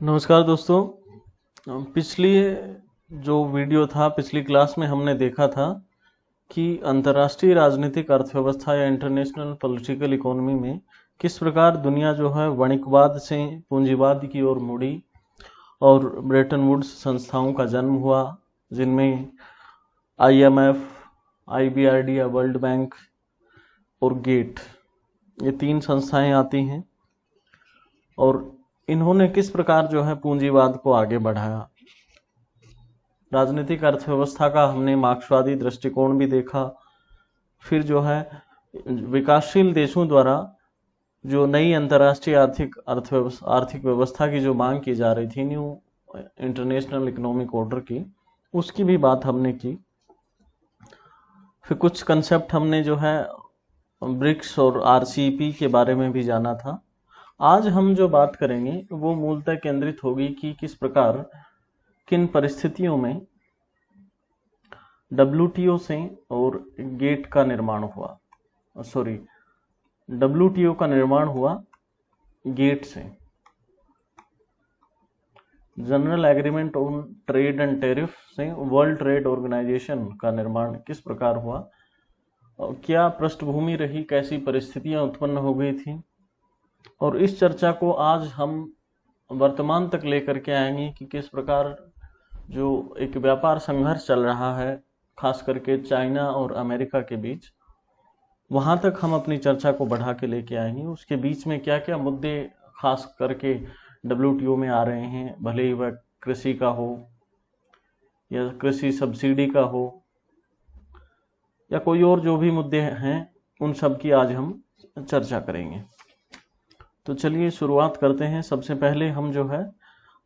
नमस्कार दोस्तों। पिछली जो वीडियो था, पिछली क्लास में हमने देखा था कि अंतर्राष्ट्रीय राजनीतिक अर्थव्यवस्था या इंटरनेशनल पॉलिटिकल इकोनॉमी में किस प्रकार दुनिया जो है वणिकवाद से पूंजीवाद की ओर मुड़ी और ब्रेटन वुड्स संस्थाओं का जन्म हुआ, जिनमें IMF, IBRD या वर्ल्ड बैंक और गेट, ये तीन संस्थाएं आती हैं। और इन्होंने किस प्रकार जो है पूंजीवाद को आगे बढ़ाया। राजनीतिक अर्थव्यवस्था का हमने मार्क्सवादी दृष्टिकोण भी देखा। फिर जो है विकासशील देशों द्वारा जो नई अंतर्राष्ट्रीय आर्थिक व्यवस्था की जो मांग की जा रही थी, न्यू इंटरनेशनल इकोनॉमिक ऑर्डर की, उसकी भी बात हमने की। फिर कुछ कंसेप्ट हमने जो है ब्रिक्स और RCEP के बारे में भी जाना था। आज हम जो बात करेंगे वो मूलतः केंद्रित होगी कि किस प्रकार, किन परिस्थितियों में WTO से और गेट का निर्माण हुआ, WTO का निर्माण हुआ गेट से। General agreement on trade and tariff से वर्ल्ड ट्रेड ऑर्गेनाइजेशन का निर्माण किस प्रकार हुआ, और क्या पृष्ठभूमि रही, कैसी परिस्थितियां उत्पन्न हो गई थी। और इस चर्चा को आज हम वर्तमान तक लेकर के आएंगे कि किस प्रकार जो एक व्यापार संघर्ष चल रहा है, खास करके चाइना और अमेरिका के बीच, वहां तक हम अपनी चर्चा को बढ़ा के लेके आएंगे। उसके बीच में क्या क्या मुद्दे खास करके WTO में आ रहे हैं, भले ही वह कृषि का हो या कृषि सब्सिडी का हो या कोई और जो भी मुद्दे हैं, उन सब की आज हम चर्चा करेंगे। तो चलिए शुरुआत करते हैं। सबसे पहले हम जो है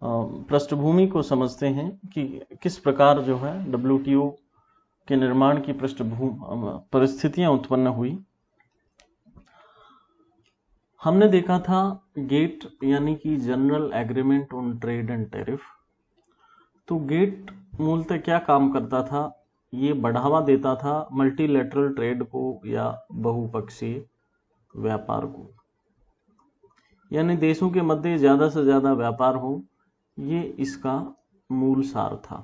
पृष्ठभूमि को समझते हैं कि किस प्रकार जो है WTO के निर्माण की परिस्थितियां उत्पन्न हुई। हमने देखा था गेट यानी कि general agreement on trade and tariff. तो गेट मूलतः क्या काम करता था, ये बढ़ावा देता था मल्टीलैटरल ट्रेड को या बहुपक्षीय व्यापार को, यानी देशों के मध्य ज्यादा से ज्यादा व्यापार हो, ये इसका मूल सार था।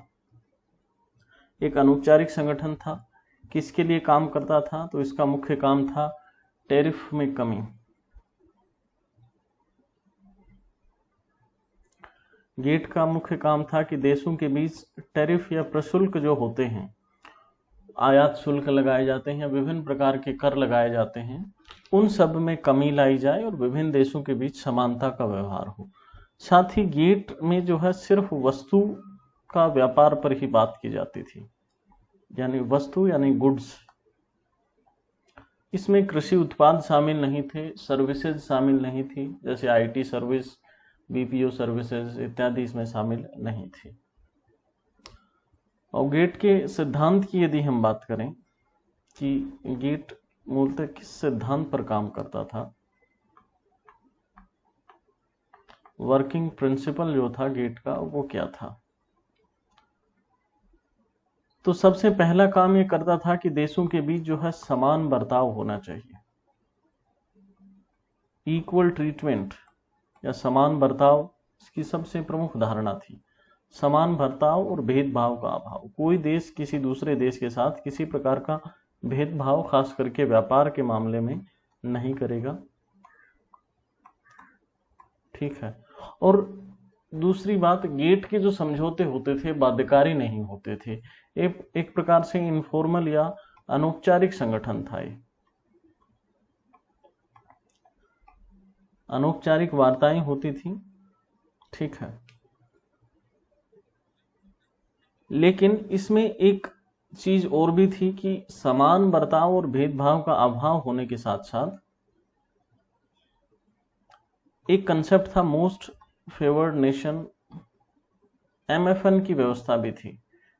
एक अनौपचारिक संगठन था। किसके लिए काम करता था, तो इसका मुख्य काम था टैरिफ में कमी। गेट का मुख्य काम था कि देशों के बीच टैरिफ या प्रशुल्क जो होते हैं, आयात शुल्क लगाए जाते हैं, विभिन्न प्रकार के कर लगाए जाते हैं, उन सब में कमी लाई जाए और विभिन्न देशों के बीच समानता का व्यवहार हो। साथ ही गेट में जो है सिर्फ वस्तु का व्यापार पर ही बात की जाती थी, यानी वस्तु यानी गुड्स। इसमें कृषि उत्पाद शामिल नहीं थे, सर्विसेज शामिल नहीं थी, जैसे IT सर्विस, BPO सर्विसेज इत्यादि इसमें शामिल नहीं थी। और गेट के सिद्धांत की यदि हम बात करें कि गेट मूलतः किस सिद्धांत पर काम करता था, वर्किंग प्रिंसिपल जो था गेट का वो क्या था। तो सबसे पहला काम ये करता था कि देशों के बीच जो है समान बर्ताव होना चाहिए, इक्वल ट्रीटमेंट या समान बर्ताव, इसकी सबसे प्रमुख धारणा थी। समान बर्ताव और भेदभाव का अभाव। कोई देश किसी दूसरे देश के साथ किसी प्रकार का भेदभाव खास करके व्यापार के मामले में नहीं करेगा, ठीक है। और दूसरी बात, गेट के जो समझौते होते थे बाध्यकारी नहीं होते थे। एक प्रकार से इनफॉर्मल या अनौपचारिक संगठन था ये। अनौपचारिक वार्ताएं होती थी, ठीक है। लेकिन इसमें एक चीज और भी थी कि समान बर्ताव और भेदभाव का अभाव होने के साथ साथ एक कंसेप्ट था मोस्ट फेवर्ड नेशन, MFN की व्यवस्था भी थी,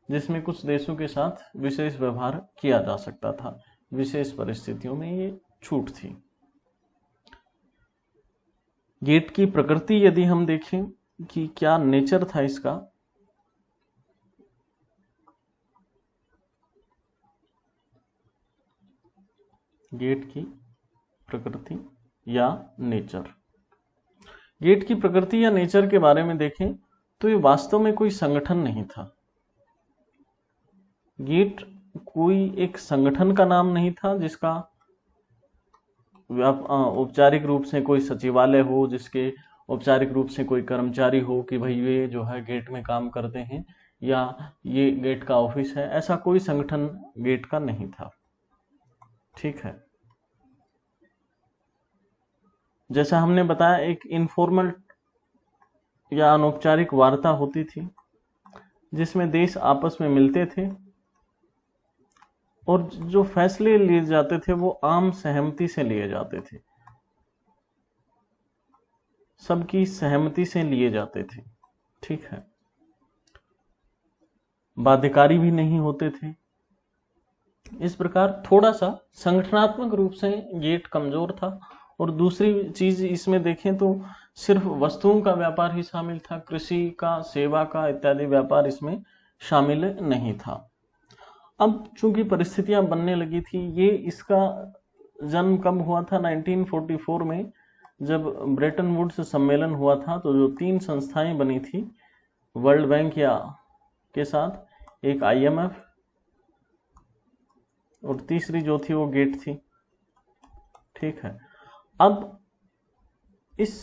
जिसमें कुछ देशों के साथ विशेष व्यवहार किया जा सकता था, विशेष परिस्थितियों में ये छूट थी। गेट की प्रकृति यदि हम देखें कि क्या नेचर था इसका, गेट की प्रकृति या नेचर, गेट की प्रकृति या नेचर के बारे में देखें तो ये वास्तव में कोई संगठन नहीं था। गेट कोई एक संगठन का नाम नहीं था जिसका औपचारिक रूप से कोई सचिवालय हो, जिसके औपचारिक रूप से कोई कर्मचारी हो कि भाई ये जो है गेट में काम करते हैं या ये गेट का ऑफिस है। ऐसा कोई संगठन गेट का नहीं था। ठीक है, जैसा हमने बताया एक इनफॉर्मल या अनौपचारिक वार्ता होती थी जिसमें देश आपस में मिलते थे और जो फैसले लिए जाते थे वो आम सहमति से लिए जाते थे, सबकी सहमति से लिए जाते थे। ठीक है, बाध्यकारी भी नहीं होते थे। इस प्रकार थोड़ा सा संगठनात्मक रूप से गेट कमजोर था। और दूसरी चीज इसमें देखें तो सिर्फ वस्तुओं का व्यापार ही शामिल था, कृषि का, सेवा का इत्यादि व्यापार इसमें शामिल नहीं था। अब चूंकि परिस्थितियां बनने लगी थी, ये इसका जन्म कब हुआ था? 1944 में जब ब्रेटन वुड्स सम्मेलन हुआ था, तो जो 3 संस्थाएं बनी थी वर्ल्ड बैंक या के साथ, एक IMF और तीसरी जो थी वो गेट थी। ठीक है, अब इस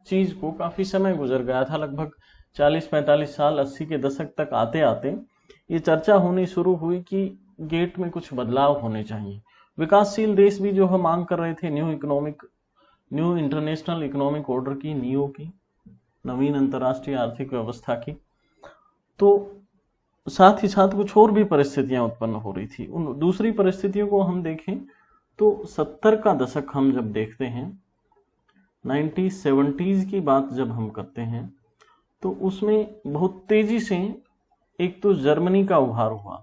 चीज को काफी समय गुजर गया था, लगभग 40-45 साल, 80 के दशक तक आते आते ये चर्चा होनी शुरू हुई कि गेट में कुछ बदलाव होने चाहिए। विकासशील देश भी जो है मांग कर रहे थे न्यू इंटरनेशनल इकोनॉमिक ऑर्डर की, नियो की, नवीन अंतर्राष्ट्रीय आर्थिक व्यवस्था की। तो साथ ही साथ कुछ और भी परिस्थितियां उत्पन्न हो रही थी। उन दूसरी परिस्थितियों को हम देखें तो 70 का दशक हम जब देखते हैं, 1970s की बात जब हम करते हैं, तो उसमें बहुत तेजी से एक तो जर्मनी का उभार हुआ।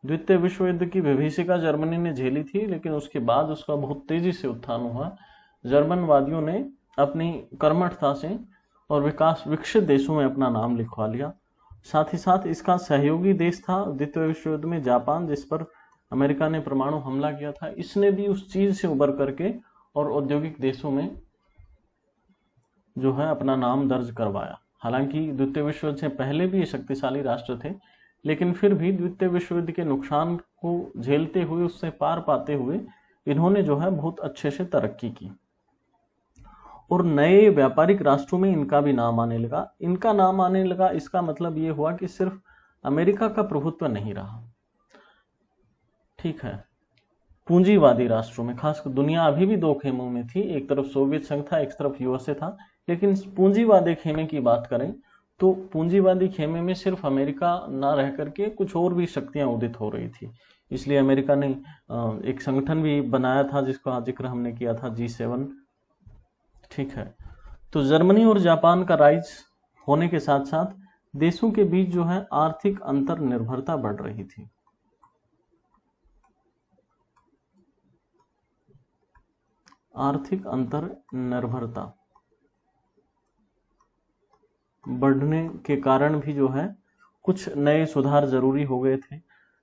द्वितीय विश्व युद्ध की विभीषिका जर्मनी ने झेली थी, लेकिन उसके बाद उसका बहुत तेजी से उत्थान हुआ। जर्मनवादियों ने अपनी कर्मठता से और विकसित देशों में अपना नाम लिखवा लिया। साथ ही साथ इसका सहयोगी देश था द्वितीय विश्व युद्ध में जापान, जिस पर अमेरिका ने परमाणु हमला किया था। इसने भी उस चीज से उबर करके और औद्योगिक देशों में जो है अपना नाम दर्ज करवाया। हालांकि द्वितीय विश्व युद्ध से पहले भी ये शक्तिशाली राष्ट्र थे, लेकिन फिर भी द्वितीय विश्व युद्ध के नुकसान को झेलते हुए, उससे पार पाते हुए इन्होंने जो है बहुत अच्छे से तरक्की की और नए व्यापारिक राष्ट्रों में इनका भी नाम आने लगा। इसका मतलब ये हुआ कि सिर्फ अमेरिका का प्रभुत्व नहीं रहा। ठीक है, पूंजीवादी राष्ट्रों में, खासकर दुनिया अभी भी 2 खेमों में थी, एक तरफ सोवियत संघ था, एक तरफ USA था। लेकिन पूंजीवादी खेमे की बात करें तो पूंजीवादी खेमे में सिर्फ अमेरिका ना रह करके कुछ और भी शक्तियां उदित हो रही थी। इसलिए अमेरिका ने एक संगठन भी बनाया था जिसका जिक्र हमने किया था, G7। ठीक है, तो जर्मनी और जापान का राइज होने के साथ साथ देशों के बीच जो है आर्थिक अंतर निर्भरता बढ़ रही थी। आर्थिक अंतर निर्भरता बढ़ने के कारण भी जो है कुछ नए सुधार जरूरी हो गए थे।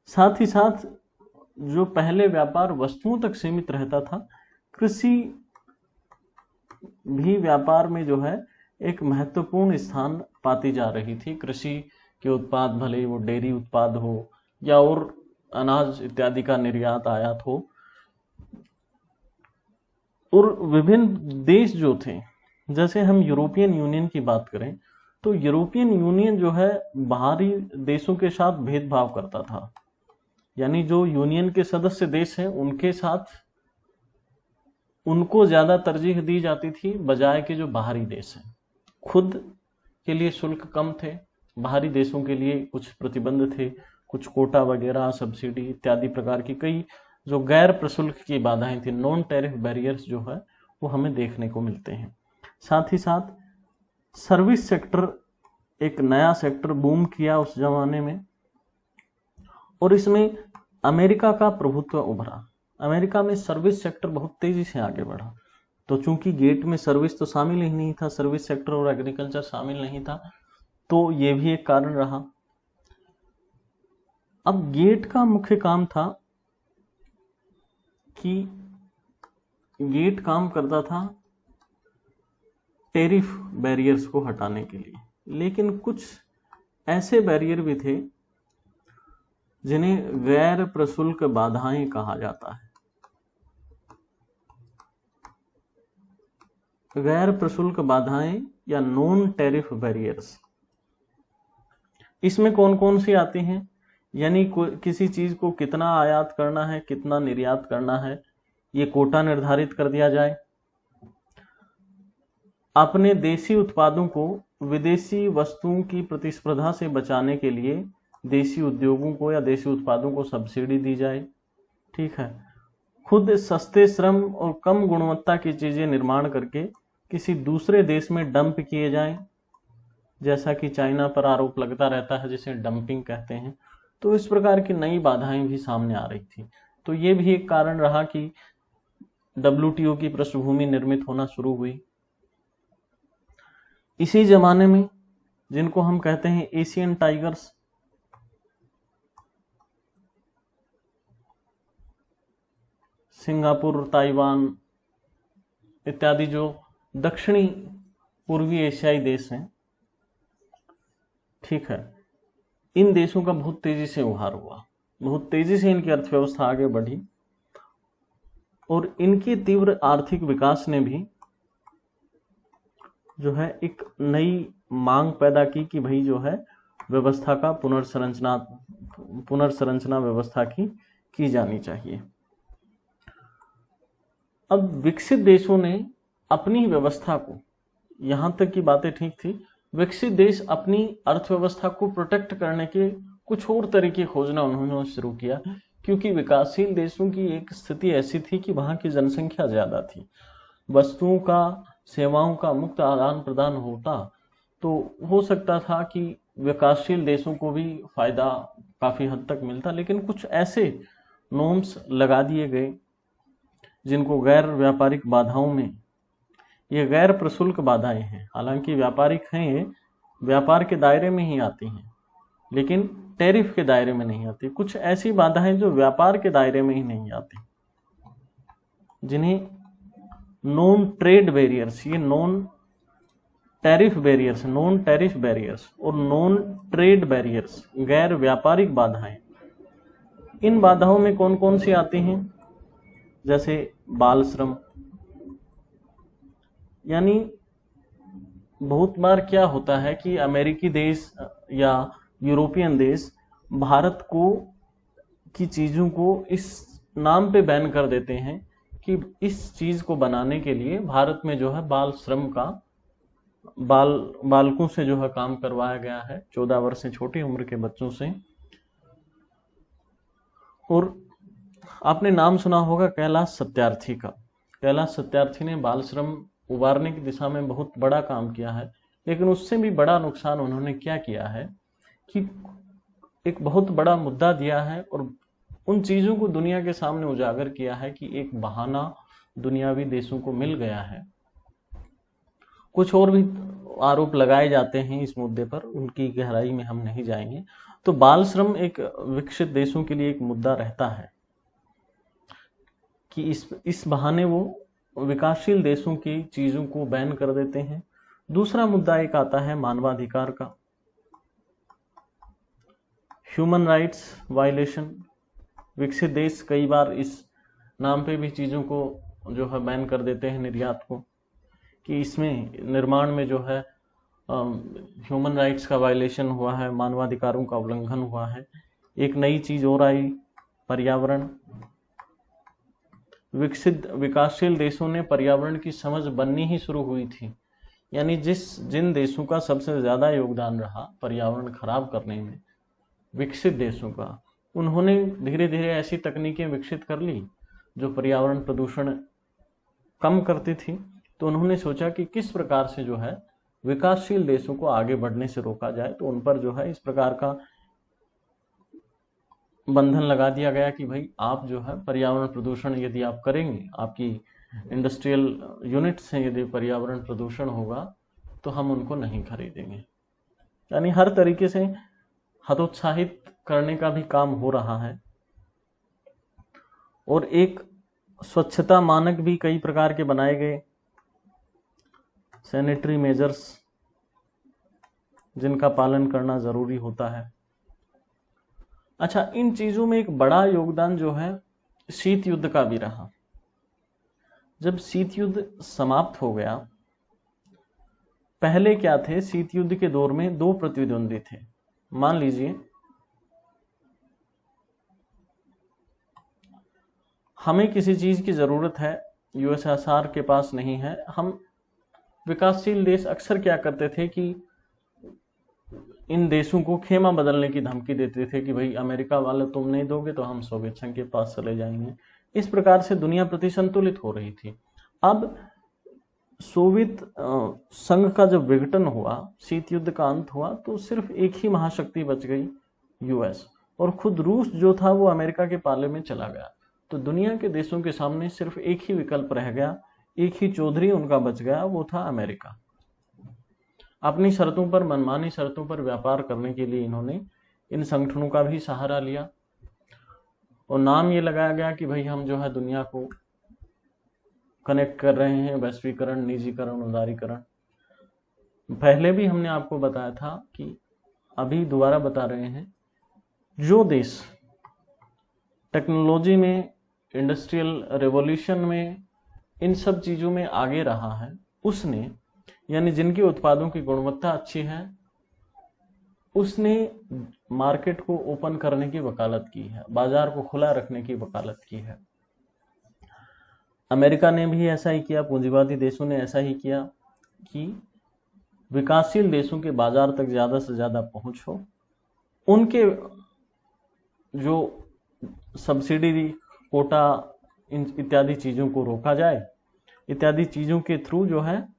साथ ही साथ जो पहले व्यापार वस्तुओं तक सीमित रहता था, कृषि भी व्यापार में जो है एक महत्वपूर्ण स्थान पाती जा रही थी। कृषि के उत्पाद, भले वो डेयरी उत्पाद हो या और अनाज इत्यादि का निर्यात आयात हो, और विभिन्न देश जो थे, जैसे हम यूरोपियन यूनियन की बात करें तो यूरोपियन यूनियन जो है बाहरी देशों के साथ भेदभाव करता था। यानी जो यूनियन के सदस्य देश हैं उनके साथ उनको ज्यादा तरजीह दी जाती थी बजाय के जो बाहरी देश हैं। खुद के लिए शुल्क कम थे, बाहरी देशों के लिए कुछ प्रतिबंध थे, कुछ कोटा वगैरह, सब्सिडी इत्यादि प्रकार की कई जो गैर प्रशुल्क की बाधाएं थी, नॉन टैरिफ बैरियर्स जो है वो हमें देखने को मिलते हैं। साथ ही साथ सर्विस सेक्टर, एक नया सेक्टर बूम किया उस जमाने में और इसमें अमेरिका का प्रभुत्व उभरा। अमेरिका में सर्विस सेक्टर बहुत तेजी से आगे बढ़ा। तो चूंकि गेट में सर्विस तो शामिल ही नहीं था, सर्विस सेक्टर और एग्रीकल्चर शामिल नहीं था, तो ये भी एक कारण रहा। अब गेट का मुख्य काम था कि गेट काम करता था टेरिफ बैरियर्स को हटाने के लिए। लेकिन कुछ ऐसे बैरियर भी थे जिन्हें गैर प्रशुल्क बाधाएं कहा जाता है। गैर प्रशुल्क बाधाएं या नॉन टेरिफ बैरियर्स, इसमें कौन कौन सी आती हैं? यानी किसी चीज को कितना आयात करना है, कितना निर्यात करना है, ये कोटा निर्धारित कर दिया जाए। अपने देशी उत्पादों को विदेशी वस्तुओं की प्रतिस्पर्धा से बचाने के लिए देशी उद्योगों को या देशी उत्पादों को सब्सिडी दी जाए। ठीक है। खुद सस्ते श्रम और कम गुणवत्ता की चीजें निर्माण करके किसी दूसरे देश में डंप किए जाएं, जैसा कि चाइना पर आरोप लगता रहता है, जिसे डंपिंग कहते हैं। तो इस प्रकार की नई बाधाएं भी सामने आ रही थी। तो ये भी एक कारण रहा कि WTO की पृष्ठभूमि निर्मित होना शुरू हुई। इसी जमाने में जिनको हम कहते हैं एशियन टाइगर्स, सिंगापुर, ताइवान इत्यादि जो दक्षिणी पूर्वी एशियाई देश हैं, ठीक है, इन देशों का बहुत तेजी से उभार हुआ, बहुत तेजी से इनकी अर्थव्यवस्था आगे बढ़ी और इनकी तीव्र आर्थिक विकास ने भी जो है एक नई मांग पैदा की कि भाई जो है व्यवस्था का पुनर्संरचना व्यवस्था की जानी चाहिए। अब विकसित देशों ने अपनी व्यवस्था को, यहां तक की बातें ठीक थी, विकसित देश अपनी अर्थव्यवस्था को प्रोटेक्ट करने के कुछ और तरीके खोजना उन्होंने शुरू किया, क्योंकि विकासशील देशों की एक स्थिति ऐसी थी कि वहां की जनसंख्या ज्यादा थी, वस्तुओं का सेवाओं का मुक्त आदान प्रदान होता तो हो सकता था कि विकासशील देशों को भी फायदा काफी हद तक मिलता। लेकिन कुछ ऐसे नॉर्म्स लगा दिए गए जिनको गैर व्यापारिक बाधाओं में, ये गैर प्रशुल्क बाधाएं हैं, हालांकि व्यापारिक हैं, ये व्यापार के दायरे में ही आती हैं लेकिन टैरिफ के दायरे में नहीं आती। कुछ ऐसी बाधाएं जो व्यापार के दायरे में ही नहीं आती, जिन्हें नॉन ट्रेड बैरियर्स, ये नॉन टैरिफ बैरियर्स और नॉन ट्रेड बैरियर्स, गैर व्यापारिक बाधाएं। इन बाधाओं में कौन कौन सी आती हैं? जैसे बाल श्रम, यानी बहुत बार क्या होता है कि अमेरिकी देश या यूरोपियन देश भारत को की चीजों को इस नाम पे बैन कर देते हैं कि इस चीज को बनाने के लिए भारत में जो है बाल श्रम का, बालकों से जो है काम करवाया गया है, 14 वर्ष से छोटी उम्र के बच्चों से। और आपने नाम सुना होगा कैलाश सत्यार्थी का। कैलाश सत्यार्थी ने बाल श्रम उबारने की दिशा में बहुत बड़ा काम किया है, लेकिन उससे भी बड़ा नुकसान उन्होंने क्या किया है कि एक बहुत बड़ा मुद्दा दिया है और उन चीजों को दुनिया के सामने उजागर किया है कि एक बहाना दुनियावी देशों को मिल गया है। कुछ और भी आरोप लगाए जाते हैं इस मुद्दे पर, उनकी गहराई में हम नहीं जाएंगे। तो बाल श्रम एक विकसित देशों के लिए एक मुद्दा रहता है कि इस बहाने वो विकासशील देशों की चीजों को बैन कर देते हैं। दूसरा मुद्दा एक आता है मानवाधिकार का, ह्यूमन राइट्स वायलेशन। विकसित देश कई बार इस नाम पे भी चीजों को जो है बैन कर देते हैं, निर्यात को, कि इसमें निर्माण में जो है ह्यूमन राइट्स का वायलेशन हुआ है, मानवाधिकारों का उल्लंघन हुआ है। एक नई चीज और आई, पर्यावरण। विकासशील देशों ने पर्यावरण की समझ बननी ही शुरू हुई थी, यानी जिन देशों का सबसे ज्यादा योगदान रहा पर्यावरण खराब करने में, विकसित देशों का, उन्होंने धीरे धीरे ऐसी तकनीकें विकसित कर ली जो पर्यावरण प्रदूषण कम करती थी। तो उन्होंने सोचा कि किस प्रकार से जो है विकासशील देशों को आगे बढ़ने से रोका जाए, तो उन पर जो है इस प्रकार का बंधन लगा दिया गया कि भाई आप जो है पर्यावरण प्रदूषण यदि आप करेंगे, आपकी इंडस्ट्रियल यूनिट से यदि पर्यावरण प्रदूषण होगा तो हम उनको नहीं खरीदेंगे। यानी हर तरीके से हतोत्साहित करने का भी काम हो रहा है। और एक स्वच्छता मानक भी कई प्रकार के बनाए गए। सैनिटरी मेजर्स जिनका पालन करना जरूरी होता है। अच्छा, इन चीजों में एक बड़ा योगदान जो है शीत युद्ध का भी रहा। जब शीत युद्ध समाप्त हो गया, पहले क्या थे, शीत युद्ध के दौर में दो प्रतिद्वंदी थे। मान लीजिए हमें किसी चीज की जरूरत है, यूएसएसआर के पास नहीं है। हम विकासशील देश अक्सर क्या करते थे कि इन देशों को खेमा बदलने की धमकी देते थे कि भाई अमेरिका वाले तुम नहीं दोगे तो हम सोवियत संघ के पास चले जाएंगे। इस प्रकार से दुनिया प्रति संतुलित हो रही थी। अब सोवियत संघ का जब विघटन हुआ, शीत युद्ध का अंत हुआ, तो सिर्फ एक ही महाशक्ति बच गई, यूएस, और खुद रूस जो था वो अमेरिका के पाले में चला गया। तो दुनिया के देशों के सामने सिर्फ एक ही विकल्प रह गया, एक ही चौधरी उनका बच गया, वो था अमेरिका। अपनी शर्तों पर, मनमानी शर्तों पर व्यापार करने के लिए इन्होंने इन संगठनों का भी सहारा लिया और नाम ये लगाया गया कि भाई हम जो है दुनिया को कनेक्ट कर रहे हैं, वैश्वीकरण, निजीकरण, उदारीकरण। पहले भी हमने आपको बताया था कि अभी दोबारा बता रहे हैं, जो देश टेक्नोलॉजी में, इंडस्ट्रियल रेवोल्यूशन में, इन सब चीजों में आगे रहा है, उसने, यानी जिनके उत्पादों की गुणवत्ता अच्छी है, उसने मार्केट को ओपन करने की वकालत की है, बाजार को खुला रखने की वकालत की है। अमेरिका ने भी ऐसा ही किया, पूंजीवादी देशों ने ऐसा ही किया कि विकासशील देशों के बाजार तक ज्यादा से ज्यादा पहुंच हो, उनके जो सब्सिडी, कोटा, इत्यादि चीजों को रोका जाए, इत्यादि चीजों के थ्रू जो है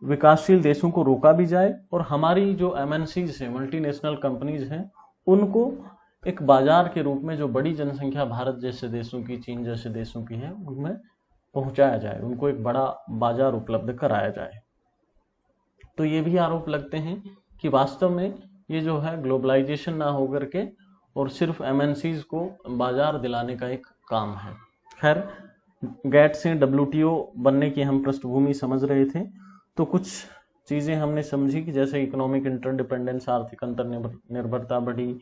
विकासशील देशों को रोका भी जाए और हमारी जो एमएनसीज है, मल्टीनेशनल कंपनीज हैं, उनको एक बाजार के रूप में जो बड़ी जनसंख्या भारत जैसे देशों की, चीन जैसे देशों की है, उनमें पहुंचाया जाए, उनको एक बड़ा बाजार उपलब्ध कराया जाए। तो ये भी आरोप लगते हैं कि वास्तव में ये जो है ग्लोबलाइजेशन ना होकर के और सिर्फ एमएनसीज को बाजार दिलाने का एक काम है। खैर, गैट से डब्ल्यूटीओ बनने की हम पृष्ठभूमि समझ रहे थे, तो कुछ चीजें हमने समझी कि जैसे इकोनॉमिक इंटरडिपेंडेंस, आर्थिक अंतर निर्भरता बढ़ी,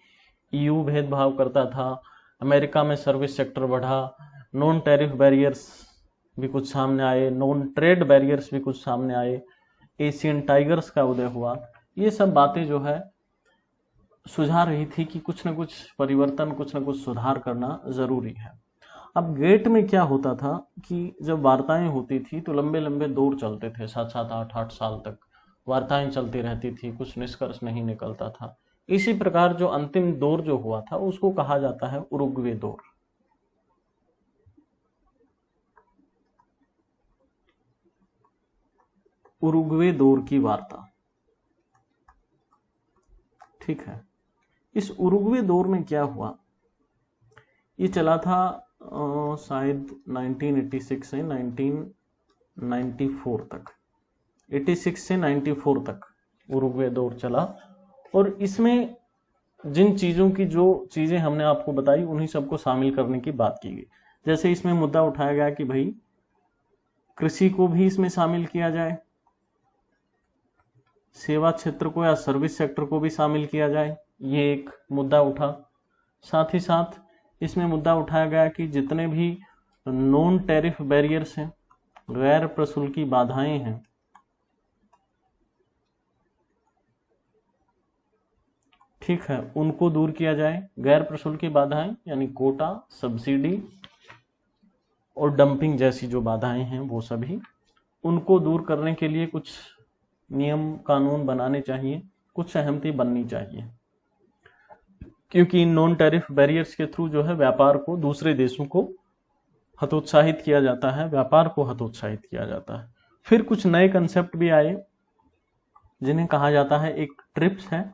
ईयू भेदभाव करता था, अमेरिका में सर्विस सेक्टर बढ़ा, नॉन टैरिफ बैरियर्स भी कुछ सामने आए, नॉन ट्रेड बैरियर्स भी कुछ सामने आए, एशियन टाइगर्स का उदय हुआ। ये सब बातें जो है सुझा रही थी कि कुछ न कुछ परिवर्तन, कुछ न कुछ सुधार करना जरूरी है। अब गेट में क्या होता था कि जब वार्ताएं होती थी तो लंबे लंबे दौर चलते थे, 7-7, 8-8 साल तक वार्ताएं चलती रहती थी, कुछ निष्कर्ष नहीं निकलता था। इसी प्रकार जो अंतिम दौर जो हुआ था उसको कहा जाता है उरुग्वे दौर। उरुग्वे दौर की वार्ता, ठीक है। इस उरुग्वे दौर में क्या हुआ, ये चला था शायद 1986 से 1994 तक, 86 से 94 तक उरुग्वे दौर चला। और इसमें जिन चीजों की, जो चीजें हमने आपको बताई, उन्हीं सबको शामिल करने की बात की गई। जैसे इसमें मुद्दा उठाया गया कि भाई कृषि को भी इसमें शामिल किया जाए, सेवा क्षेत्र को या सर्विस सेक्टर को भी शामिल किया जाए, ये एक मुद्दा उठा। साथ ही साथ इसमें मुद्दा उठाया गया कि जितने भी नॉन टैरिफ बैरियर्स हैं, गैर प्रशुल्की बाधाएं हैं, ठीक है, उनको दूर किया जाए। गैर प्रशुल्की बाधाएं यानी कोटा, सब्सिडी और डंपिंग जैसी जो बाधाएं हैं वो सभी, उनको दूर करने के लिए कुछ नियम कानून बनाने चाहिए, कुछ सहमति बननी चाहिए, क्योंकि इन नॉन टैरिफ बैरियर्स के थ्रू जो है व्यापार को, दूसरे देशों को हतोत्साहित किया जाता है, व्यापार को हतोत्साहित किया जाता है। फिर कुछ नए कंसेप्ट भी आए जिन्हें कहा जाता है, एक ट्रिप्स है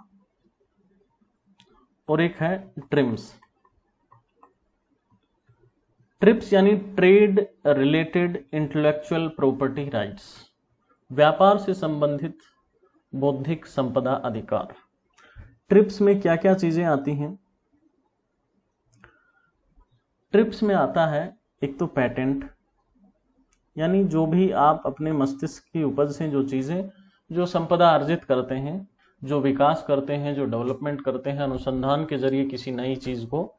और एक है ट्रिम्स। ट्रिप्स यानी trade related intellectual property rights, व्यापार से संबंधित बौद्धिक संपदा अधिकार। ट्रिप्स में क्या क्या चीजें आती हैं? ट्रिप्स में आता है एक तो पेटेंट, यानी जो भी आप अपने मस्तिष्क की उपज से जो चीजें, जो संपदा अर्जित करते हैं, जो विकास करते हैं, जो डेवलपमेंट करते हैं, अनुसंधान के जरिए किसी नई चीज को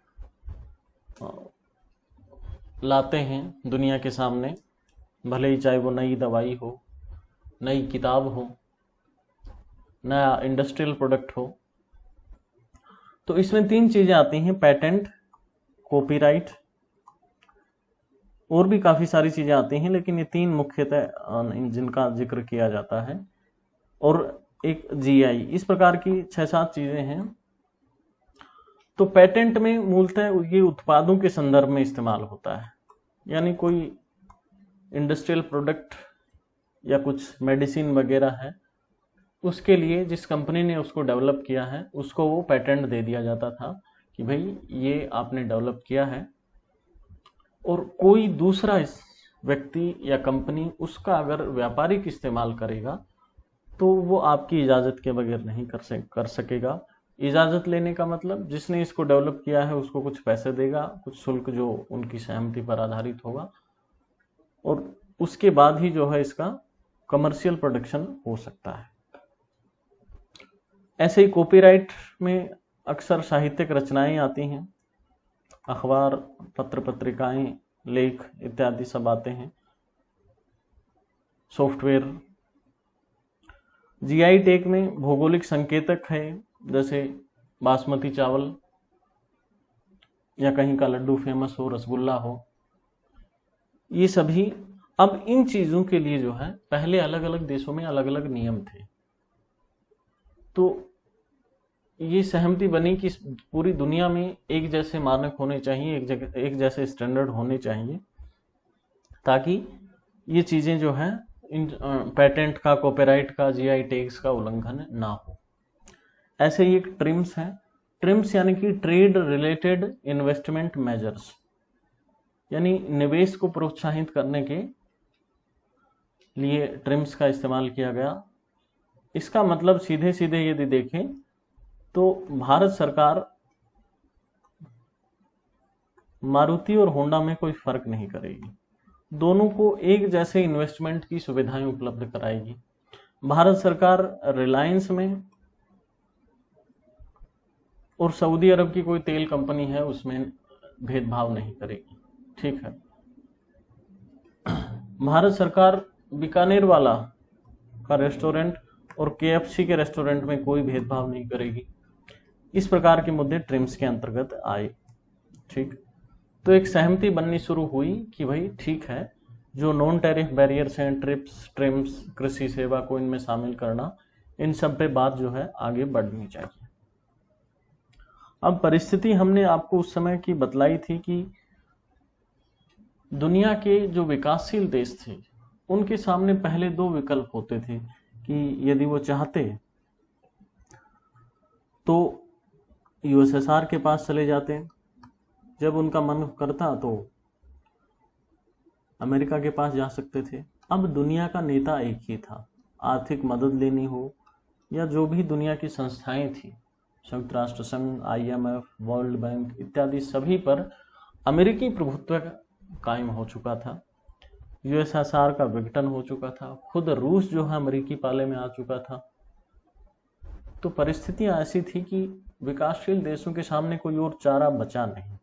लाते हैं दुनिया के सामने, भले ही चाहे वो नई दवाई हो, नई किताब हो, नया इंडस्ट्रियल प्रोडक्ट हो, तो इसमें 3 चीजें आती हैं, पेटेंट, कॉपीराइट, और भी काफी सारी चीजें आती हैं, लेकिन ये 3 मुख्यतः जिनका जिक्र किया जाता है, और एक जीआई। इस प्रकार की 6-7 चीजें हैं। तो पेटेंट में मूलतः ये उत्पादों के संदर्भ में इस्तेमाल होता है, यानी कोई इंडस्ट्रियल प्रोडक्ट या कुछ मेडिसिन वगैरह है, उसके लिए जिस कंपनी ने उसको डेवलप किया है उसको वो पेटेंट दे दिया जाता था कि भाई ये आपने डेवलप किया है, और कोई दूसरा इस व्यक्ति या कंपनी उसका अगर व्यापारिक इस्तेमाल करेगा तो वो आपकी इजाज़त के बगैर नहीं कर सकेगा। इजाज़त लेने का मतलब जिसने इसको डेवलप किया है उसको कुछ पैसे देगा, कुछ शुल्क जो उनकी सहमति पर आधारित होगा, और उसके बाद ही जो है इसका कमर्शियल प्रोडक्शन हो सकता है। ऐसे ही कॉपीराइट में अक्सर साहित्यिक रचनाएं आती हैं, अखबार, पत्र पत्रिकाएं, लेख इत्यादि सब आते हैं, सॉफ्टवेयर। जीआई टैग में भौगोलिक संकेतक है, जैसे बासमती चावल या कहीं का लड्डू फेमस हो, रसगुल्ला हो, ये सभी। अब इन चीजों के लिए जो है पहले अलग अलग देशों में अलग अलग नियम थे, तो ये सहमति बनी कि पूरी दुनिया में एक जैसे मानक होने चाहिए, एक जैसे स्टैंडर्ड होने चाहिए, ताकि ये चीजें जो है इन पेटेंट का, कॉपीराइट का, जीआई टैग्स का उल्लंघन ना हो। ऐसे ही एक ट्रिम्स है। ट्रिम्स यानी कि ट्रेड रिलेटेड इन्वेस्टमेंट मेजर्स, यानी निवेश को प्रोत्साहित करने के लिए ट्रिम्स का इस्तेमाल किया गया। इसका मतलब सीधे सीधे यदि देखें तो भारत सरकार मारुति और होंडा में कोई फर्क नहीं करेगी, दोनों को एक जैसे इन्वेस्टमेंट की सुविधाएं उपलब्ध कराएगी। भारत सरकार रिलायंस में और सऊदी अरब की कोई तेल कंपनी है उसमें भेदभाव नहीं करेगी, ठीक है। भारत सरकार बीकानेर वाला का रेस्टोरेंट और केएफसी के रेस्टोरेंट में कोई भेदभाव नहीं करेगी। इस प्रकार के मुद्दे ट्रिम्स के अंतर्गत आए, ठीक। तो एक सहमति बननी शुरू हुई कि भाई ठीक है, जो नॉन टैरिफ बैरियर्स हैं, ट्रिम्स, कृषि सेवा को इनमें शामिल करना, इन सब पे बात जो है आगे बढ़नी चाहिए। अब परिस्थिति हमने आपको उस समय की बतलाई थी कि दुनिया के जो विकासशील देश थे उनके सामने पहले 2 विकल्प होते थे कि यदि वो चाहते तो यूएसएसआर के पास चले जाते, जब उनका मन करता तो अमेरिका के पास जा सकते थे। अब दुनिया का नेता एक ही था, आर्थिक मदद लेनी हो या जो भी दुनिया की संस्थाएं थी, संयुक्त राष्ट्र संघ, IMF, वर्ल्ड बैंक इत्यादि, सभी पर अमेरिकी प्रभुत्व कायम हो चुका था। यूएसएसआर का विघटन हो चुका था, खुद रूस जो है अमेरिकी पाले में आ चुका था। तो परिस्थितियां ऐसी थी कि विकासशील देशों के सामने कोई और चारा बचा नहीं।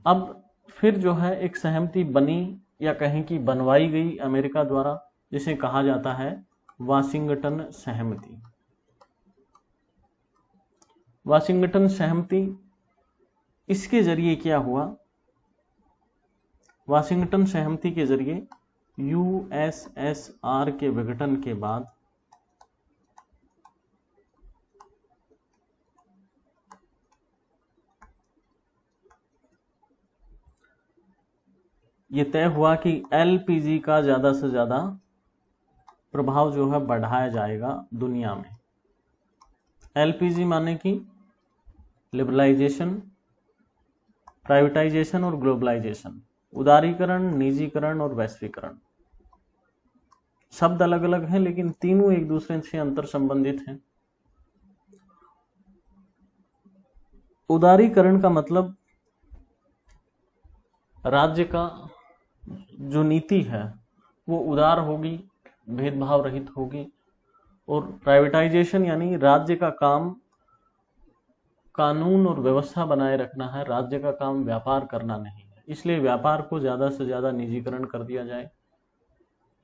अब फिर जो है एक सहमति बनी या कहें कि बनवाई गई अमेरिका द्वारा, जिसे कहा जाता है वाशिंगटन सहमति। वाशिंगटन सहमति, इसके जरिए क्या हुआ, वाशिंगटन सहमति के जरिए यूएसएसआर के विघटन के बाद ये तय हुआ कि एलपीजी का ज्यादा से ज्यादा प्रभाव जो है बढ़ाया जाएगा दुनिया में। एलपीजी माने कि लिबरलाइजेशन, प्राइवेटाइजेशन और ग्लोबलाइजेशन, उदारीकरण, निजीकरण और वैश्वीकरण। शब्द अलग अलग हैं लेकिन तीनों एक दूसरे से अंतर संबंधित हैं। उदारीकरण का मतलब राज्य का जो नीति है वो उदार होगी, भेदभाव रहित होगी, और प्राइवेटाइजेशन यानी राज्य का काम कानून और व्यवस्था बनाए रखना है, राज्य का काम व्यापार करना नहीं है। इसलिए व्यापार को ज़्यादा से ज़्यादा निजीकरण कर दिया जाए,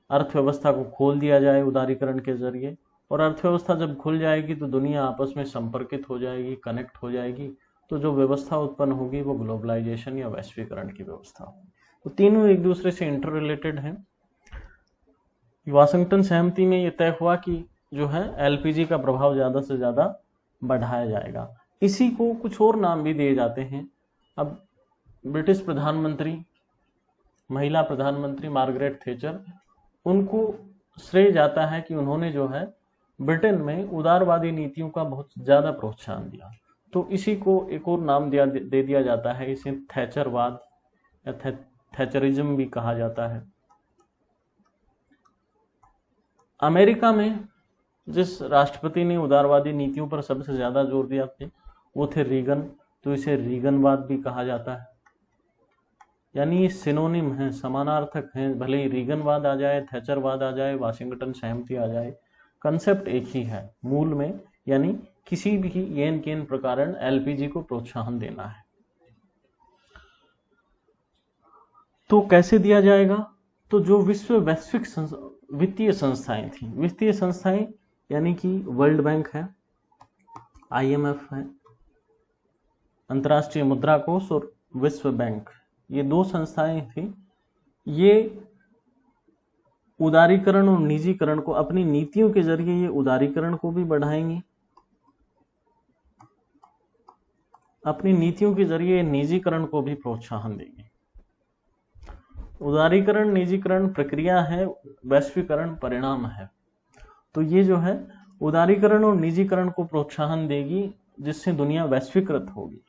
अर्थव्यवस्था को खोल दिया जाए उदारीकरण के जरिए, और अर्थव्यवस्था जब खुल जाएगी तो दुनिया आपस में संपर्कित हो जाएगी, कनेक्ट हो जाएगी, तो जो व्यवस्था उत्पन्न होगी वो ग्लोबलाइजेशन या वैश्वीकरण की व्यवस्था होगी। तो तीनों एक दूसरे से इंटर रिलेटेड हैं। वाशिंगटन सहमति में ये तय हुआ कि जो है एलपीजी का प्रभाव ज़्यादा से ज़्यादा बढ़ाया जाएगा। इसी को कुछ और नाम भी दिए जाते हैं। अब ब्रिटिश प्रधानमंत्री, महिला प्रधानमंत्री मार्गरेट थैचर, उनको श्रेय जाता है कि उन्होंने जो है ब्रिटेन में उदारवादी नीतियों का बहुत ज़्यादा प्रोत्साहन दिया। तो इसी को एक और नाम दे दिया जाता है, इसे थैचरवाद या थैचरिज्म भी कहा जाता है। अमेरिका में जिस राष्ट्रपति ने उदारवादी नीतियों पर सबसे ज़्यादा जोर दिया थे वो थे रीगन, तो इसे रीगनवाद भी कहा जाता है। यानी ये सिनोनिम हैं, समानार्थक हैं, भले ही रीगनवाद आ जाए, थैचरवाद आ जाए, वाशिंगटन सहमति आ जाए, कंसेप्ट एक ही है मूल में, यानी किसी भी येन केन प्रकारन एलपीजी को प्रोत्साहन देना है। तो कैसे दिया जाएगा? तो जो विश्व वैश्विक वित्तीय संस्थाएं थी, वित्तीय संस्थाएं यानी कि वर्ल्ड बैंक है, आईएमएफ है, अंतर्राष्ट्रीय मुद्रा कोष और विश्व बैंक, ये दो संस्थाएं थी। ये उदारीकरण और निजीकरण को अपनी नीतियों के जरिए ये उदारीकरण को भी बढ़ाएंगी, अपनी नीतियों के जरिए निजीकरण को भी प्रोत्साहन देंगे। उदारीकरण निजीकरण प्रक्रिया है, वैश्वीकरण परिणाम है। तो ये जो है उदारीकरण और निजीकरण को प्रोत्साहन देगी, जिससे दुनिया वैश्वीकृत होगी।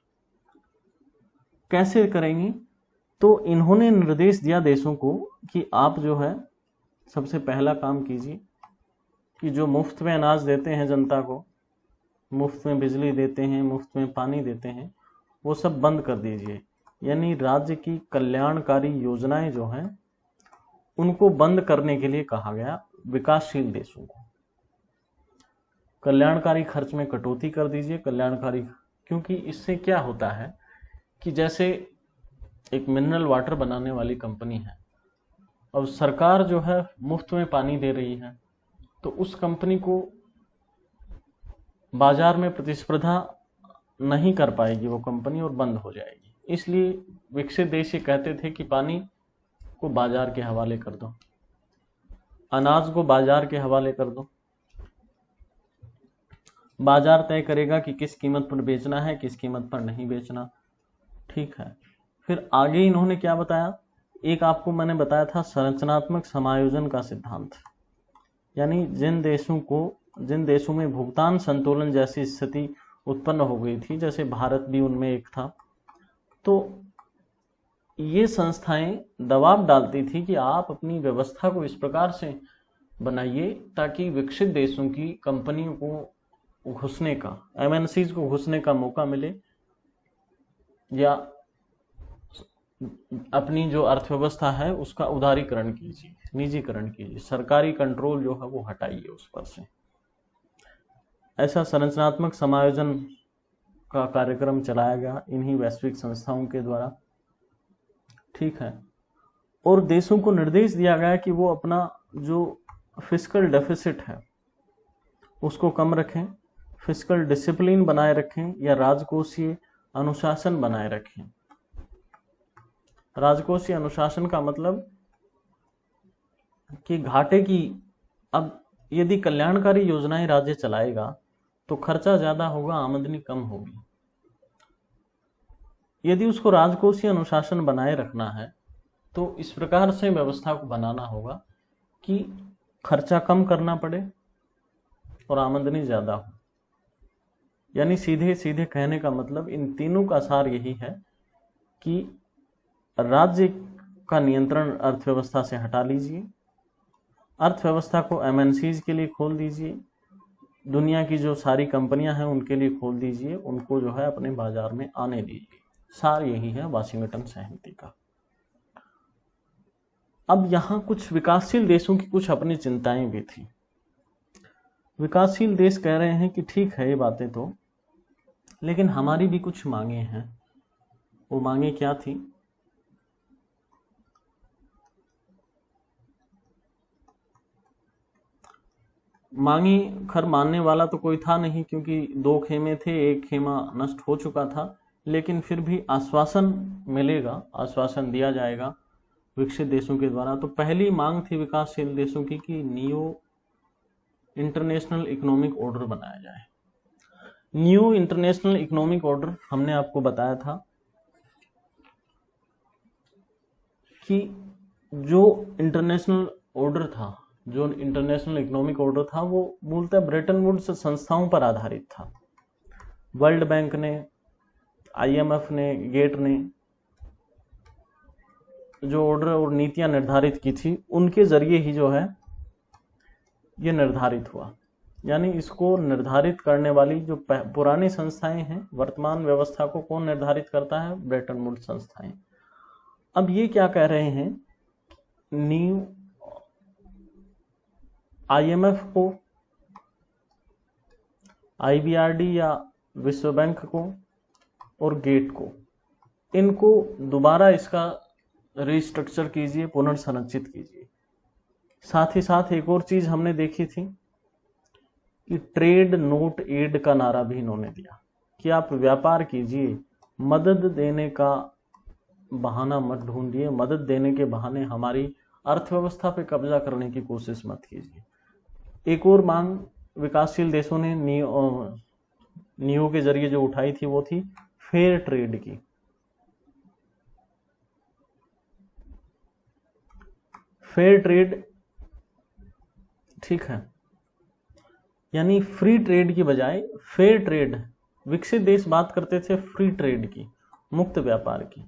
कैसे करेंगी? तो इन्होंने निर्देश दिया देशों को कि आप जो है सबसे पहला काम कीजिए कि जो मुफ्त में अनाज देते हैं जनता को, मुफ्त में बिजली देते हैं, मुफ्त में पानी देते हैं, वो सब बंद कर दीजिए। यानी राज्य की कल्याणकारी योजनाएं जो हैं उनको बंद करने के लिए कहा गया विकासशील देशों को। कल्याणकारी खर्च में कटौती कर दीजिए, कल्याणकारी, क्योंकि इससे क्या होता है कि जैसे एक मिनरल वाटर बनाने वाली कंपनी है, अब सरकार जो है मुफ्त में पानी दे रही है, तो उस कंपनी को बाजार में प्रतिस्पर्धा नहीं कर पाएगी वो कंपनी और बंद हो जाएगी। इसलिए विकसित देश ये कहते थे कि पानी को बाजार के हवाले कर दो, अनाज को बाजार के हवाले कर दो, बाजार तय करेगा कि किस कीमत पर बेचना है, किस कीमत पर नहीं बेचना। ठीक है, फिर आगे इन्होंने क्या बताया? एक आपको मैंने बताया था संरचनात्मक समायोजन का सिद्धांत, यानी जिन देशों में भुगतान संतुलन जैसी स्थिति उत्पन्न हो गई थी, जैसे भारत भी उनमें एक था, तो ये संस्थाएं दबाव डालती थी कि आप अपनी व्यवस्था को इस प्रकार से बनाइए ताकि विकसित देशों की कंपनियों को घुसने का, एमएनसीज को घुसने का मौका मिले, या अपनी जो अर्थव्यवस्था है उसका उदारीकरण कीजिए, निजीकरण कीजिए, सरकारी कंट्रोल जो है वो हटाइए उस पर से। ऐसा संरचनात्मक समायोजन का कार्यक्रम चलाया गया इन्हीं वैश्विक संस्थाओं के द्वारा। ठीक है, और देशों को निर्देश दिया गया कि वो अपना जो फिस्कल डेफिसिट है उसको कम रखें, फिस्कल डिसिप्लिन बनाए रखें, या राजकोषीय अनुशासन बनाए रखें। राजकोषीय अनुशासन का मतलब कि घाटे की, अब यदि कल्याणकारी योजनाएं राज्य चलाएगा तो खर्चा ज्यादा होगा, आमदनी कम होगी। यदि उसको राजकोषीय अनुशासन बनाए रखना है तो इस प्रकार से व्यवस्था को बनाना होगा कि खर्चा कम करना पड़े और आमदनी ज्यादा हो। यानी सीधे सीधे कहने का मतलब इन तीनों का सार यही है कि राज्य का नियंत्रण अर्थव्यवस्था से हटा लीजिए, अर्थव्यवस्था को एमएनसीज के लिए खोल दीजिए, दुनिया की जो सारी कंपनियां हैं उनके लिए खोल दीजिए, उनको जो है अपने बाजार में आने दीजिए। सार यही है वाशिंगटन सहमति का। अब यहाँ कुछ विकासशील देशों की कुछ अपनी चिंताएं भी थी। विकासशील देश कह रहे हैं कि ठीक है ये बातें तो, लेकिन हमारी भी कुछ मांगे हैं। वो मांगे क्या थी? मांगे खैर मानने वाला तो कोई था नहीं, क्योंकि 2 खेमे थे, एक खेमा नष्ट हो चुका था, लेकिन फिर भी आश्वासन मिलेगा, आश्वासन दिया जाएगा विकसित देशों के द्वारा। तो पहली मांग थी विकासशील देशों की कि न्यू इंटरनेशनल इकोनॉमिक ऑर्डर बनाया जाए। न्यू इंटरनेशनल इकोनॉमिक ऑर्डर हमने आपको बताया था कि जो इंटरनेशनल ऑर्डर था, जो इंटरनेशनल इकोनॉमिक ऑर्डर था, वो मूलतः ब्रेटन वुड्स संस्थाओं पर आधारित था। वर्ल्ड बैंक ने, IMF ने, गेट ने जो ऑर्डर और नीतियां निर्धारित की थी, उनके जरिए ही जो है ये निर्धारित हुआ। यानी इसको निर्धारित करने वाली जो पुरानी संस्थाएं हैं, वर्तमान व्यवस्था को कौन निर्धारित करता है? ब्रेटन वुड्स संस्थाएं। अब ये क्या कह रहे हैं? न्यू IMF को, IBRD या विश्व बैंक को और गेट को, इनको दोबारा इसका रिस्ट्रक्चर कीजिए, पुनर्संरचित कीजिए। साथ ही साथ एक और चीज हमने देखी थी कि ट्रेड नोट एड का नारा भी इन्होंने दिया कि आप व्यापार कीजिए, मदद देने का बहाना मत ढूंढिए, मदद देने के बहाने हमारी अर्थव्यवस्था पे कब्जा करने की कोशिश मत कीजिए। एक और मांग विकासशील देशों ने नियो के जरिए जो उठाई थी वो थी फेयर ट्रेड की। फेयर ट्रेड, ठीक है, यानी फ्री ट्रेड की बजाय फेयर ट्रेड। विकसित देश बात करते थे फ्री ट्रेड की, मुक्त व्यापार की,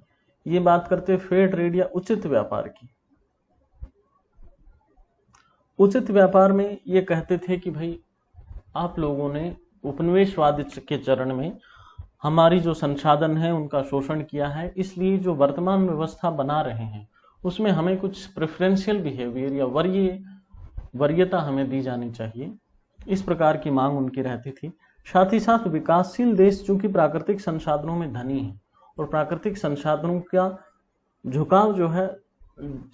ये बात करते फेयर ट्रेड या उचित व्यापार की। उचित व्यापार में ये कहते थे कि भाई आप लोगों ने उपनिवेशवाद के चरण में हमारी जो संसाधन है उनका शोषण किया है, इसलिए जो वर्तमान व्यवस्था बना रहे हैं उसमें हमें कुछ प्रेफरेंशियल बिहेवियर या वरीयता हमें दी जानी चाहिए। इस प्रकार की मांग उनकी रहती थी। साथ ही साथ विकासशील देश चूंकि प्राकृतिक संसाधनों में धनी है और प्राकृतिक संसाधनों का झुकाव जो है,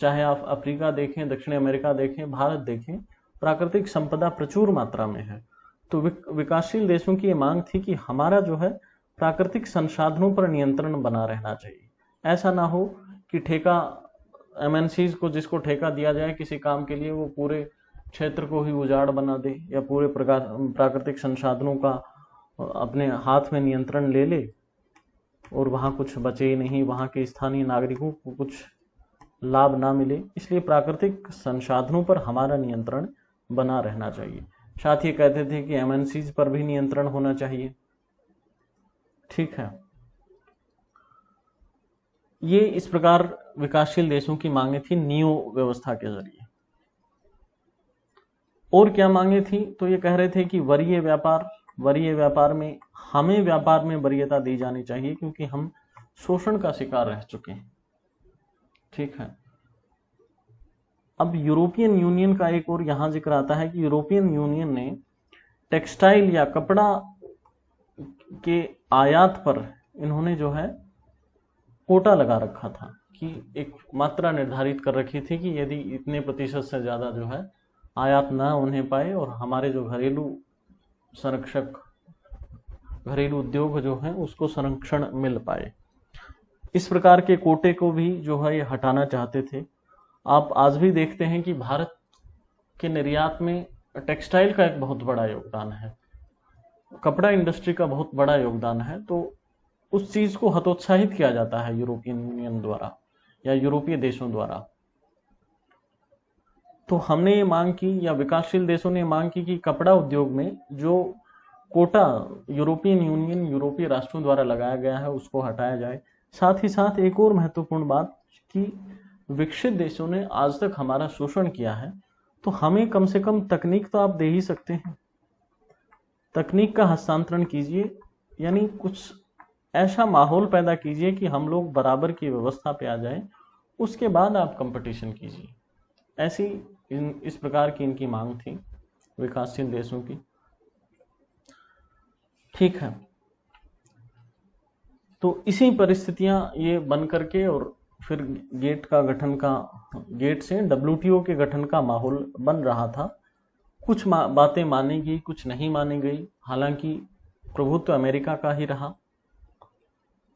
चाहे आप अफ्रीका देखें, दक्षिण अमेरिका देखें, भारत देखें, प्राकृतिक संपदा प्रचुर मात्रा में है। तो विकासशील देशों की ये मांग थी कि हमारा जो है प्राकृतिक संसाधनों पर नियंत्रण बना रहना चाहिए। ऐसा ना हो कि ठेका MNCs को, जिसको ठेका दिया जाए किसी काम के लिए, वो पूरे क्षेत्र को ही उजाड़ बना दे या पूरे प्राकृतिक संसाधनों का अपने हाथ में नियंत्रण ले ले और वहाँ कुछ बचे ही नहीं, वहाँ के स्थानीय नागरिकों को कुछ लाभ ना मिले। इसलिए प्राकृतिक संसाधनों पर हमारा नियंत्रण बना रहना चाहिए। साथ ही कहते थे कि MNCs पर भी नियंत्रण होना चाहिए। ठीक है, ये इस प्रकार विकासशील देशों की मांगे थी नियो व्यवस्था के जरिए। और क्या मांगे थी? तो ये कह रहे थे कि वरीय व्यापार में हमें व्यापार में वरीयता दी जानी चाहिए, क्योंकि हम शोषण का शिकार रह चुके हैं। ठीक है, अब यूरोपियन यूनियन का एक और यहां जिक्र आता है कि यूरोपियन यूनियन ने टेक्सटाइल या कपड़ा के आयात पर इन्होंने जो है कोटा लगा रखा था, कि एक मात्रा निर्धारित कर रखी थी कि यदि इतने प्रतिशत से ज्यादा जो है आयात ना होने पाए और हमारे जो घरेलू उद्योग जो है उसको संरक्षण मिल पाए। इस प्रकार के कोटे को भी जो है ये हटाना चाहते थे। आप आज भी देखते हैं कि भारत के निर्यात में टेक्सटाइल का एक बहुत बड़ा योगदान है, कपड़ा इंडस्ट्री का बहुत बड़ा योगदान है। तो उस चीज को हतोत्साहित किया जाता है यूरोपियन यूनियन द्वारा या यूरोपीय देशों द्वारा। तो हमने ये मांग की, या विकासशील देशों ने मांग की, कि कपड़ा उद्योग में जो कोटा यूरोपियन यूनियन, यूरोपीय राष्ट्रों द्वारा लगाया गया है उसको हटाया जाए। साथ ही साथ एक और महत्वपूर्ण बात कि विकसित देशों ने आज तक हमारा शोषण किया है, तो हमें कम से कम तकनीक तो आप दे ही सकते हैं, तकनीक का हस्तांतरण कीजिए। यानी कुछ ऐसा माहौल पैदा कीजिए कि हम लोग बराबर की व्यवस्था पे आ जाएं उसके बाद आप कंपटीशन कीजिए। ऐसी इस प्रकार की इनकी मांग थी विकासशील देशों की। ठीक है, तो इसी परिस्थितियां ये बन करके और फिर गेट से डब्ल्यूटीओ के गठन का माहौल बन रहा था। कुछ बातें मानी गई, कुछ नहीं मानी गई, हालांकि प्रभुत्व अमेरिका का ही रहा।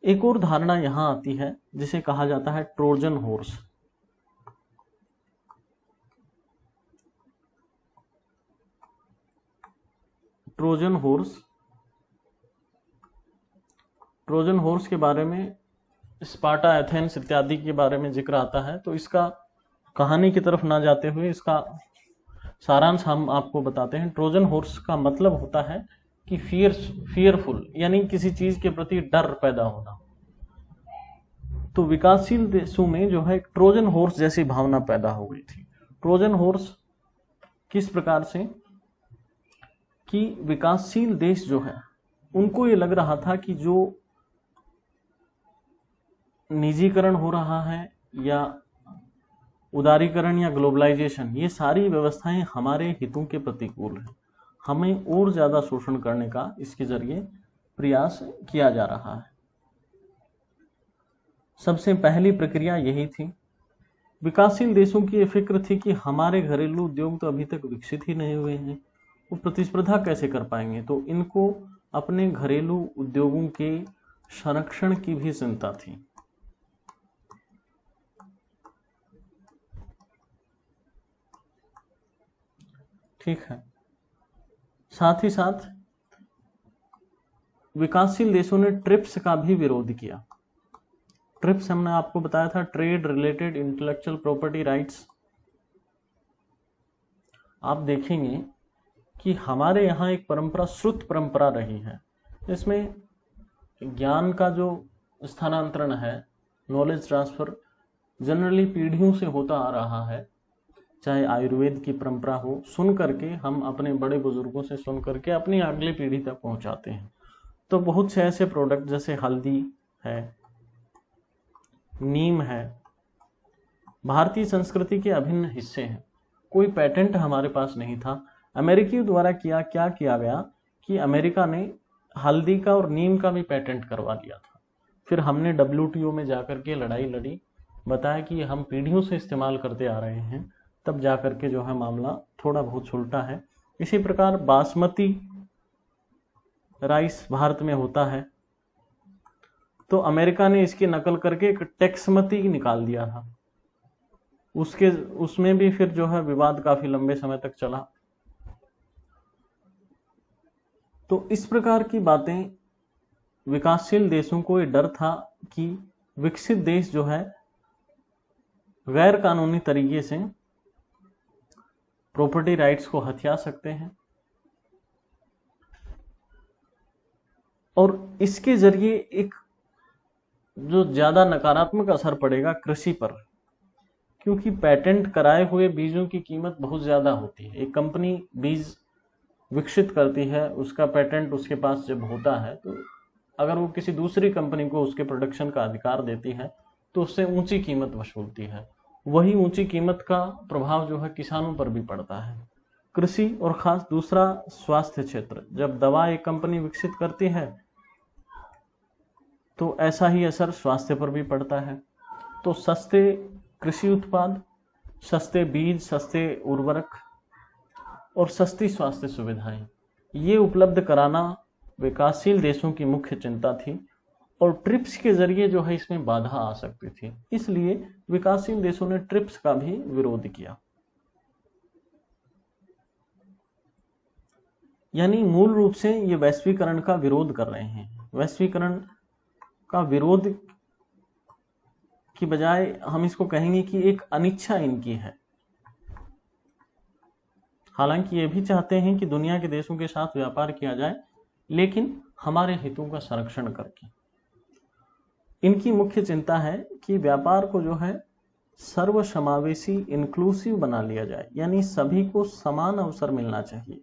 एक और धारणा यहां आती है जिसे कहा जाता है ट्रोजन हॉर्स। ट्रोजन हॉर्स के बारे में स्पार्टा, एथेंस इत्यादि के बारे में जिक्र आता है। तो इसका कहानी की तरफ ना जाते हुए इसका सारांश हम आपको बताते हैं। ट्रोजन हॉर्स का मतलब होता है कि फियरफुल, यानी किसी चीज के प्रति डर पैदा होना। तो विकासशील देशों में जो है ट्रोजन हॉर्स जैसी भावना पैदा हो गई थी। ट्रोजन हॉर्स किस प्रकार से कि विकासशील देश जो है उनको ये लग रहा था कि जो निजीकरण हो रहा है या उदारीकरण या ग्लोबलाइजेशन, ये सारी व्यवस्थाएं हमारे हितों के प्रतिकूल हैं। हमें और ज्यादा शोषण करने का इसके जरिए प्रयास किया जा रहा है। सबसे पहली प्रक्रिया यही थी। विकासशील देशों की ये फिक्र थी कि हमारे घरेलू उद्योग तो अभी तक विकसित ही नहीं हुए हैं, वो प्रतिस्पर्धा कैसे कर पाएंगे। तो इनको अपने घरेलू उद्योगों के संरक्षण की भी चिंता थी। ठीक है, साथ ही साथ विकासशील देशों ने ट्रिप्स का भी विरोध किया। ट्रिप्स हमने आपको बताया था, trade related intellectual property rights. आप देखेंगे कि हमारे यहाँ एक परंपरा, श्रुत परंपरा रही है, इसमें ज्ञान का जो स्थानांतरण है, नॉलेज ट्रांसफर जनरली पीढ़ियों से होता आ रहा है। चाहे आयुर्वेद की परंपरा हो, सुन करके हम अपने बड़े बुजुर्गों से सुन करके अपनी अगली पीढ़ी तक पहुंचाते हैं। तो बहुत से ऐसे प्रोडक्ट जैसे हल्दी है, नीम है, भारतीय संस्कृति के अभिन्न हिस्से हैं। कोई पेटेंट हमारे पास नहीं था। अमेरिकियों द्वारा क्या किया गया कि अमेरिका ने हल्दी का और नीम का भी पेटेंट करवा लिया था। फिर हमने डब्ल्यूटीओ में जाकर के लड़ाई लड़ी, बताया कि हम पीढ़ियों से इस्तेमाल करते आ रहे हैं, तब जाकर के जो है मामला थोड़ा बहुत सुलटा है। इसी प्रकार बासमती राइस भारत में होता है, तो अमेरिका ने इसकी नकल करके एक टेक्समती निकाल दिया था। उसमें भी फिर जो है विवाद काफी लंबे समय तक चला। तो इस प्रकार की बातें, विकासशील देशों को ये डर था कि विकसित देश जो है गैर कानूनी तरीके से प्रॉपर्टी राइट्स को हथिया सकते हैं और इसके जरिए एक जो ज्यादा नकारात्मक असर पड़ेगा कृषि पर, क्योंकि पेटेंट कराए हुए बीजों की कीमत बहुत ज्यादा होती है। एक कंपनी बीज विकसित करती है, उसका पेटेंट उसके पास जब होता है, तो अगर वो किसी दूसरी कंपनी को उसके प्रोडक्शन का अधिकार देती है तो उससे ऊंची कीमत वसूलती है। वही ऊंची कीमत का प्रभाव जो है किसानों पर भी पड़ता है। कृषि और खास दूसरा स्वास्थ्य क्षेत्र, जब दवा एक कंपनी विकसित करती है तो ऐसा ही असर स्वास्थ्य पर भी पड़ता है। तो सस्ते कृषि उत्पाद, सस्ते बीज, सस्ते उर्वरक और सस्ती स्वास्थ्य सुविधाएं, ये उपलब्ध कराना विकासशील देशों की मुख्य चिंता थी और ट्रिप्स के जरिए जो है इसमें बाधा आ सकती थी। इसलिए विकासशील देशों ने ट्रिप्स का भी विरोध किया। यानी मूल रूप से ये वैश्वीकरण का विरोध कर रहे हैं। वैश्वीकरण का विरोध की बजाय हम इसको कहेंगे कि एक अनिच्छा इनकी है। हालांकि ये भी चाहते हैं कि दुनिया के देशों के साथ व्यापार किया जाए, लेकिन हमारे हितों का संरक्षण करके। इनकी मुख्य चिंता है कि व्यापार को जो है सर्वसमावेशी, इंक्लूसिव बना लिया जाए, यानी सभी को समान अवसर मिलना चाहिए।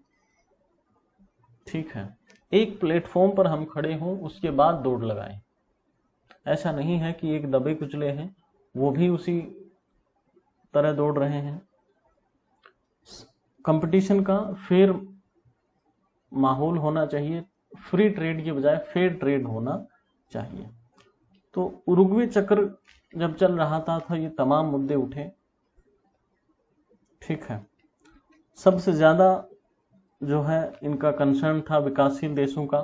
ठीक है, एक प्लेटफॉर्म पर हम खड़े हों, उसके बाद दौड़ लगाएं। ऐसा नहीं है कि एक दबे कुचले हैं वो भी उसी तरह दौड़ रहे हैं। कंपटीशन का फेयर माहौल होना चाहिए, फ्री ट्रेड के बजाय फेयर ट्रेड होना चाहिए। तो उरुग्वे चक्र जब चल रहा था ये तमाम मुद्दे उठे। ठीक है, सबसे ज्यादा जो है इनका कंसर्न था विकासशील देशों का।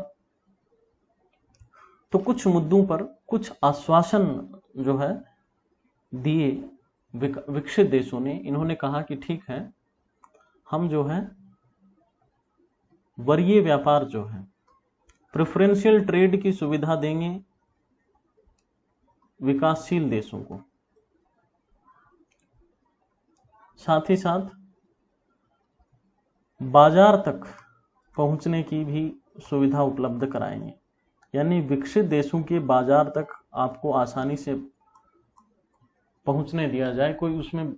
तो कुछ मुद्दों पर कुछ आश्वासन जो है दिए विकसित देशों ने। इन्होंने कहा कि ठीक है, हम जो है वरीय व्यापार जो है प्रेफरेंशियल ट्रेड की सुविधा देंगे विकासशील देशों को, साथ ही साथ बाजार तक पहुंचने की भी सुविधा उपलब्ध कराएंगे। यानी विकसित देशों के बाजार तक आपको आसानी से पहुंचने दिया जाए, कोई उसमें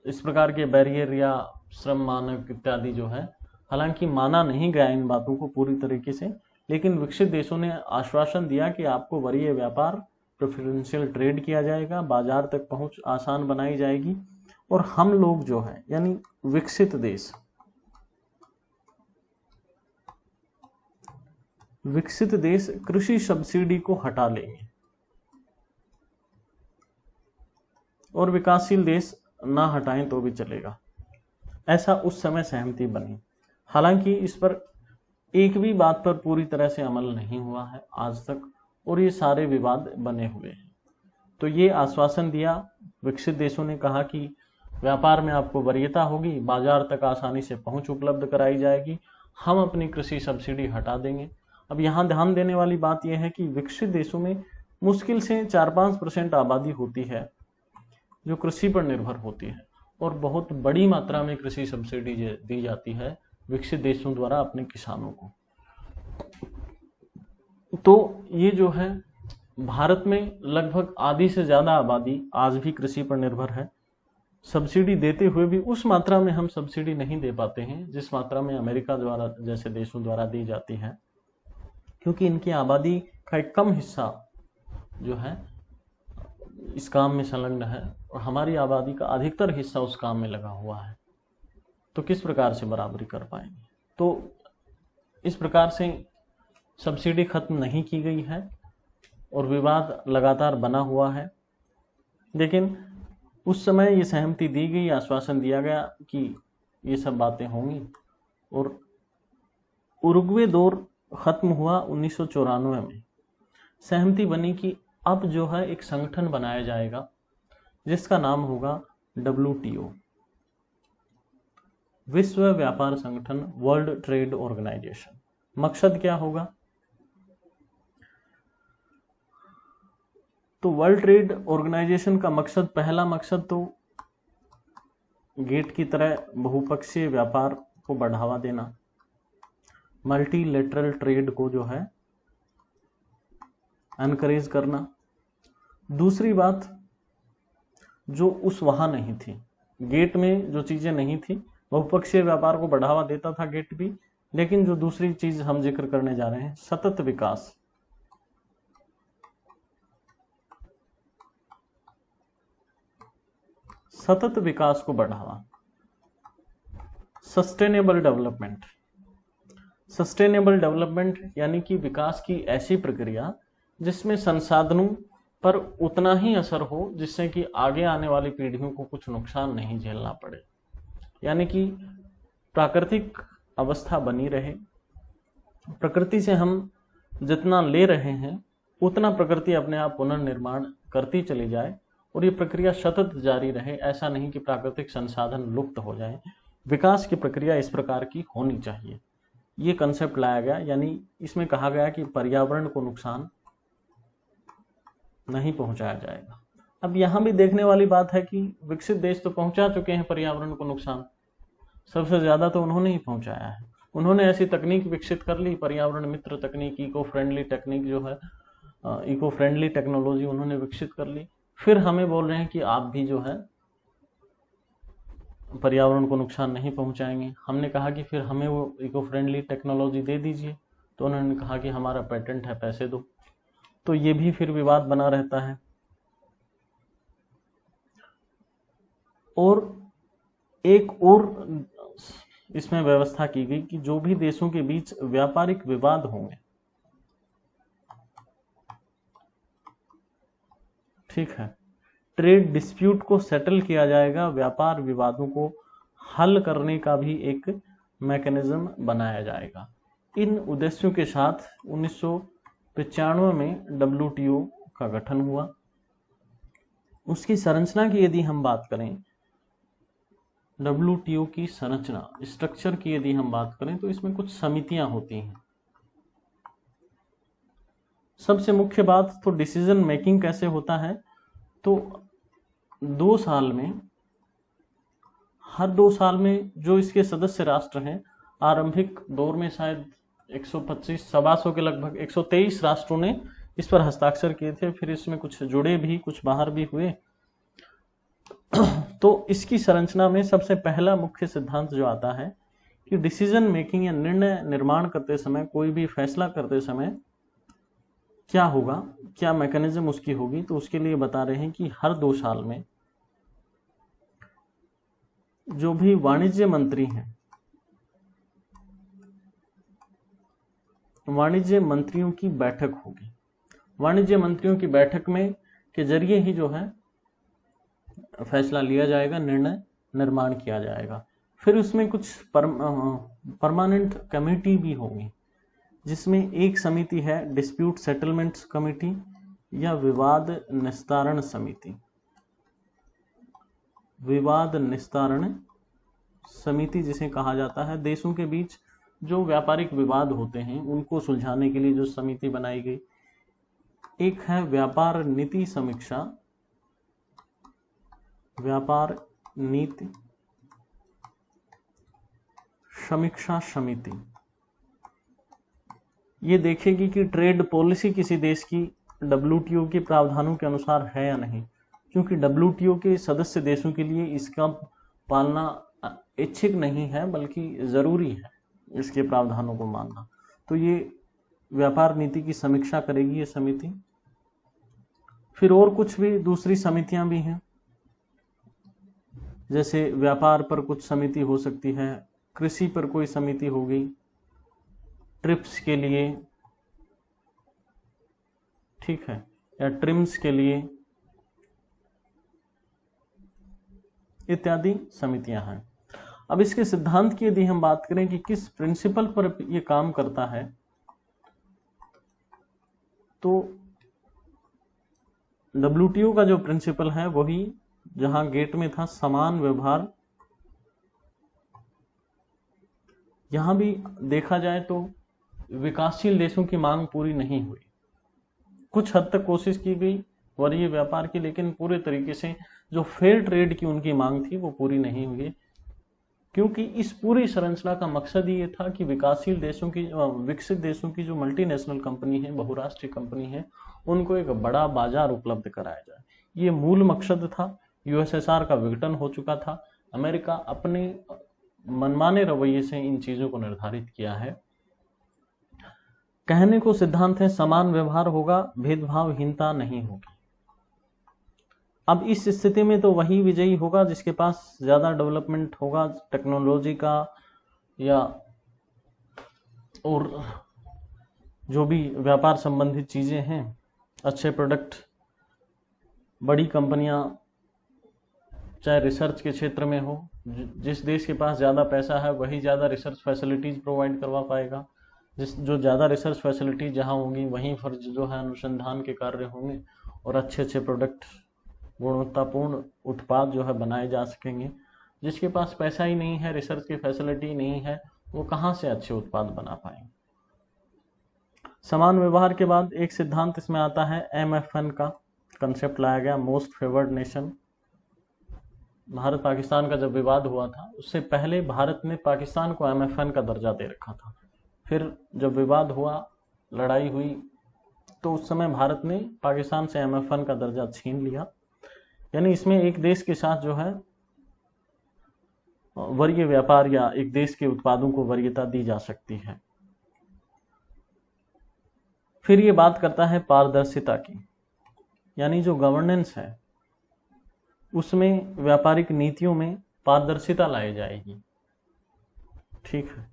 इस प्रकार के बैरियर या श्रम मानक इत्यादि जो है, हालांकि माना नहीं गया इन बातों को पूरी तरीके से, लेकिन विकसित देशों ने आश्वासन दिया कि आपको वरीय व्यापार प्रेफरेंशियल ट्रेड किया जाएगा, बाजार तक पहुंच आसान बनाई जाएगी, और हम लोग जो है यानी विकसित देश कृषि सब्सिडी को हटा लेंगे और विकासशील देश ना हटाएं तो भी चलेगा, ऐसा उस समय सहमति बनी। हालांकि इस पर एक भी बात पर पूरी तरह से अमल नहीं हुआ है आज तक, और ये सारे विवाद बने हुए हैं। तो ये आश्वासन दिया विकसित देशों ने, कहा कि व्यापार में आपको वरीयता होगी, बाजार तक आसानी से पहुंच उपलब्ध कराई जाएगी, हम अपनी कृषि सब्सिडी हटा देंगे। अब यहाँ ध्यान देने वाली बात यह है कि विकसित देशों में मुश्किल से 4-5% आबादी होती है जो कृषि पर निर्भर होती है, और बहुत बड़ी मात्रा में कृषि सब्सिडी दी जाती है विकसित देशों द्वारा अपने किसानों को। तो ये जो है भारत में लगभग आधी से ज्यादा आबादी आज भी कृषि पर निर्भर है। सब्सिडी देते हुए भी उस मात्रा में हम सब्सिडी नहीं दे पाते हैं जिस मात्रा में अमेरिका द्वारा जैसे देशों द्वारा दी जाती है, क्योंकि इनकी आबादी का एक कम हिस्सा जो है इस काम में संलग्न है और हमारी आबादी का अधिकतर हिस्सा उस काम में लगा हुआ है। तो किस प्रकार से बराबरी कर पाएंगे? तो इस प्रकार से सब्सिडी खत्म नहीं की गई है और विवाद लगातार बना हुआ है। लेकिन उस समय ये सहमति दी गई, आश्वासन दिया गया कि ये सब बातें होंगी, और उरुग्वे दौर खत्म हुआ 1994 में। सहमति बनी कि अब जो है एक संगठन बनाया जाएगा जिसका नाम होगा WTO, विश्व व्यापार संगठन, वर्ल्ड ट्रेड ऑर्गेनाइजेशन। मकसद क्या होगा? तो वर्ल्ड ट्रेड ऑर्गेनाइजेशन का मकसद, पहला मकसद तो गेट की तरह बहुपक्षीय व्यापार को बढ़ावा देना, मल्टीलेटरल ट्रेड को जो है एनकरेज करना। दूसरी बात जो उस वहां नहीं थी, गेट में जो चीजें नहीं थी, बहुपक्षीय व्यापार को बढ़ावा देता था गेट भी, लेकिन जो दूसरी चीज हम जिक्र करने जा रहे हैं, सतत विकास। सतत विकास को बढ़ावा, सस्टेनेबल डेवलपमेंट। सस्टेनेबल डेवलपमेंट यानी कि विकास की ऐसी प्रक्रिया जिसमें संसाधनों पर उतना ही असर हो जिससे कि आगे आने वाली पीढ़ियों को कुछ नुकसान नहीं झेलना पड़े, यानी कि प्राकृतिक अवस्था बनी रहे। प्रकृति से हम जितना ले रहे हैं उतना प्रकृति अपने आप पुनर्निर्माण करती चली जाए, और ये प्रक्रिया सतत जारी रहे। ऐसा नहीं कि प्राकृतिक संसाधन लुप्त हो जाए। विकास की प्रक्रिया इस प्रकार की होनी चाहिए, ये कंसेप्ट लाया गया। यानी इसमें कहा गया कि पर्यावरण को नुकसान नहीं पहुंचाया जाएगा। अब यहां भी देखने वाली बात है कि विकसित देश तो पहुंचा चुके हैं पर्यावरण को नुकसान, सबसे ज्यादा तो उन्होंने ही पहुंचाया है। उन्होंने ऐसी तकनीक विकसित कर ली, पर्यावरण मित्र तकनीक, इको फ्रेंडली टेक्निक जो है, इको फ्रेंडली टेक्नोलॉजी उन्होंने विकसित कर ली। फिर हमें बोल रहे हैं कि आप भी जो है पर्यावरण को नुकसान नहीं पहुंचाएंगे। हमने कहा कि फिर हमें वो इको फ्रेंडली टेक्नोलॉजी दे दीजिए, तो उन्होंने कहा कि हमारा पेटेंट है, पैसे दो। तो ये भी फिर विवाद बना रहता है। और एक और इसमें व्यवस्था की गई कि जो भी देशों के बीच व्यापारिक विवाद होंगे, ठीक है, ट्रेड डिस्प्यूट को सेटल किया जाएगा, व्यापार विवादों को हल करने का भी एक मैकेनिज्म बनाया जाएगा। इन उद्देश्यों के साथ 1995 में डब्ल्यूटीओ का गठन हुआ। उसकी संरचना की यदि हम बात करें, डब्ल्यूटीओ की संरचना, स्ट्रक्चर की यदि हम बात करें, तो इसमें कुछ समितियां होती हैं। सबसे मुख्य बात तो डिसीजन मेकिंग कैसे होता है, तो 2 साल में, हर 2 साल में जो इसके सदस्य राष्ट्र हैं, आरंभिक दौर में शायद 125 सवा सौ के लगभग 123 राष्ट्रों ने इस पर हस्ताक्षर किए थे, फिर इसमें कुछ जुड़े भी, कुछ बाहर भी हुए। तो इसकी संरचना में सबसे पहला मुख्य सिद्धांत जो आता है कि डिसीजन मेकिंग या निर्णय निर्माण करते समय, कोई भी फैसला करते समय क्या होगा, क्या मैकेनिज्म उसकी होगी, तो उसके लिए बता रहे हैं कि हर 2 साल में जो भी वाणिज्य मंत्री हैं, वाणिज्य मंत्रियों की बैठक होगी। वाणिज्य मंत्रियों की बैठक में के जरिए ही जो है फैसला लिया जाएगा, निर्णय निर्माण किया जाएगा। फिर उसमें कुछ परमानेंट कमेटी भी होंगी, जिसमें एक समिति है डिस्प्यूट सेटलमेंट्स कमेटी या विवाद निस्तारण समिति। विवाद निस्तारण समिति जिसे कहा जाता है, देशों के बीच जो व्यापारिक विवाद होते हैं उनको सुलझाने के लिए जो समिति बनाई गई। एक है व्यापार नीति समीक्षा, व्यापार नीति समीक्षा समिति। ये देखेगी कि ट्रेड पॉलिसी किसी देश की डब्ल्यूटीओ के प्रावधानों के अनुसार है या नहीं, क्योंकि डब्ल्यूटीओ के सदस्य देशों के लिए इसका पालना ऐच्छिक नहीं है, बल्कि जरूरी है इसके प्रावधानों को मानना। तो ये व्यापार नीति की समीक्षा करेगी ये समिति। फिर और कुछ भी दूसरी समितियां भी हैं, जैसे व्यापार पर कुछ समिति हो सकती है, कृषि पर कोई समिति होगी, ट्रिप्स के लिए, ठीक है, या ट्रिम्स के लिए, इत्यादि समितियां हैं। अब इसके सिद्धांत की यदि हम बात करें कि किस प्रिंसिपल पर ये काम करता है, तो डब्ल्यूटीओ का जो प्रिंसिपल है वही जहां गेट में था, समान व्यवहार। यहां भी देखा जाए तो विकासशील देशों की मांग पूरी नहीं हुई। कुछ हद तक कोशिश की गई वरीय व्यापार की, लेकिन पूरे तरीके से जो फेयर ट्रेड की उनकी मांग थी वो पूरी नहीं हुई, क्योंकि इस पूरी संरचना का मकसद ये था कि विकासशील देशों की, विकसित देशों की जो मल्टीनेशनल कंपनी है, बहुराष्ट्रीय कंपनी है, उनको एक बड़ा बाजार उपलब्ध कराया जाए। ये मूल मकसद था। यूएसएसआर का विघटन हो चुका था। अमेरिका अपने मनमाने रवैये से इन चीजों को निर्धारित किया है। कहने को सिद्धांत है समान व्यवहार होगा, भेदभावहीनता नहीं होगी। अब इस स्थिति में तो वही विजयी होगा जिसके पास ज्यादा डेवलपमेंट होगा टेक्नोलॉजी का, या और जो भी व्यापार संबंधित चीजें हैं, अच्छे प्रोडक्ट, बड़ी कंपनियां, चाहे रिसर्च के क्षेत्र में हो। जिस देश के पास ज्यादा पैसा है वही ज्यादा रिसर्च फैसिलिटीज प्रोवाइड करवा पाएगा। जो ज्यादा रिसर्च फैसिलिटीज जहां होंगी वहीं पर जो है अनुसंधान के कार्य होंगे और अच्छे अच्छे प्रोडक्ट, गुणवत्तापूर्ण उत्पाद जो है बनाए जा सकेंगे। जिसके पास पैसा ही नहीं है, रिसर्च की फैसिलिटी नहीं है, वो कहाँ से अच्छे उत्पाद बना पाएंगे। समान व्यवहार के बाद एक सिद्धांत इसमें आता है, MFN का कंसेप्ट लाया गया, most favoured nation. Bharat Pakistan का जब विवाद हुआ था उससे पहले भारत ने पाकिस्तान को MFN का दर्जा दे रखा था। फिर जब विवाद हुआ, लड़ाई हुई, तो उस समय भारत ने पाकिस्तान से MFN का दर्जा छीन लिया। यानी इसमें एक देश के साथ जो है वरीय व्यापार या एक देश के उत्पादों को वरीयता दी जा सकती है। फिर ये बात करता है पारदर्शिता की, यानी जो गवर्नेंस है उसमें व्यापारिक नीतियों में पारदर्शिता लाई जाएगी। ठीक है।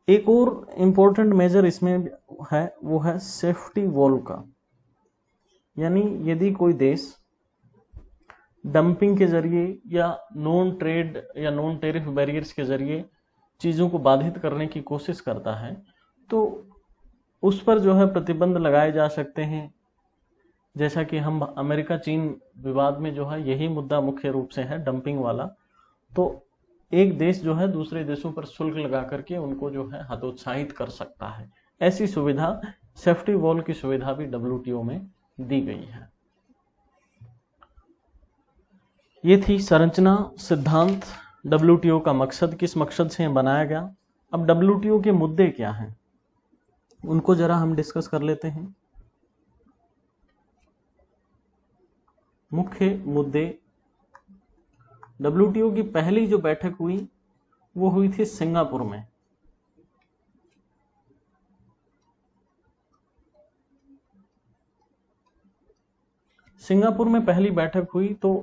एक और इम्पोर्टेंट मेजर इसमें है, वो है सेफ्टी वॉल का। यानी यदि कोई देश डंपिंग के जरिए या नॉन ट्रेड या नॉन टेरिफ बैरियर्स के जरिए चीज़ों को बाधित करने की कोशिश करता है तो उस पर जो है प्रतिबंध लगाए जा सकते हैं। जैसा कि हम अमेरिका चीन विवाद में जो है यही मुद्दा मुख्य रूप से है, डंपिंग वाला। तो एक देश जो है दूसरे देशों पर शुल्क लगा करके उनको जो है हतोत्साहित कर सकता है। ऐसी सुविधा, सेफ्टी वॉल की सुविधा भी WTO में दी गई है। ये थी संरचना, सिद्धांत, WTO का मकसद, किस मकसद से बनाया गया। अब WTO के मुद्दे क्या हैं उनको जरा हम डिस्कस कर लेते हैं। मुख्य मुद्दे, WTO की पहली जो बैठक हुई वो हुई थी सिंगापुर में। सिंगापुर में पहली बैठक हुई तो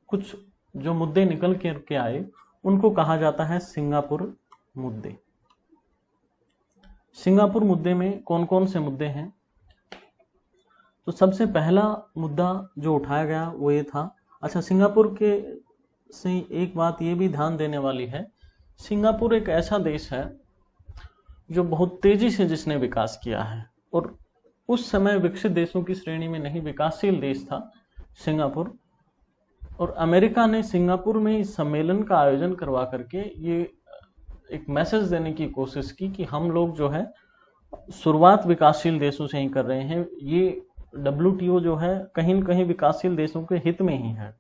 कुछ जो मुद्दे निकल के आए उनको कहा जाता है सिंगापुर मुद्दे। सिंगापुर मुद्दे में कौन कौन से मुद्दे हैं? तो सबसे पहला मुद्दा जो उठाया गया वो ये था, अच्छा सिंगापुर के से एक बात ये भी ध्यान देने वाली है, सिंगापुर एक ऐसा देश है जो बहुत तेजी से जिसने विकास किया है और उस समय विकसित देशों की श्रेणी में नहीं, विकासशील देश था सिंगापुर। और अमेरिका ने सिंगापुर में इस सम्मेलन का आयोजन करवा करके ये एक मैसेज देने की कोशिश की कि हम लोग जो है शुरुआत विकासशील देशों से ही कर रहे हैं। ये WTO जो है कहीं न कहीं विकासशील देशों के हित में ही है।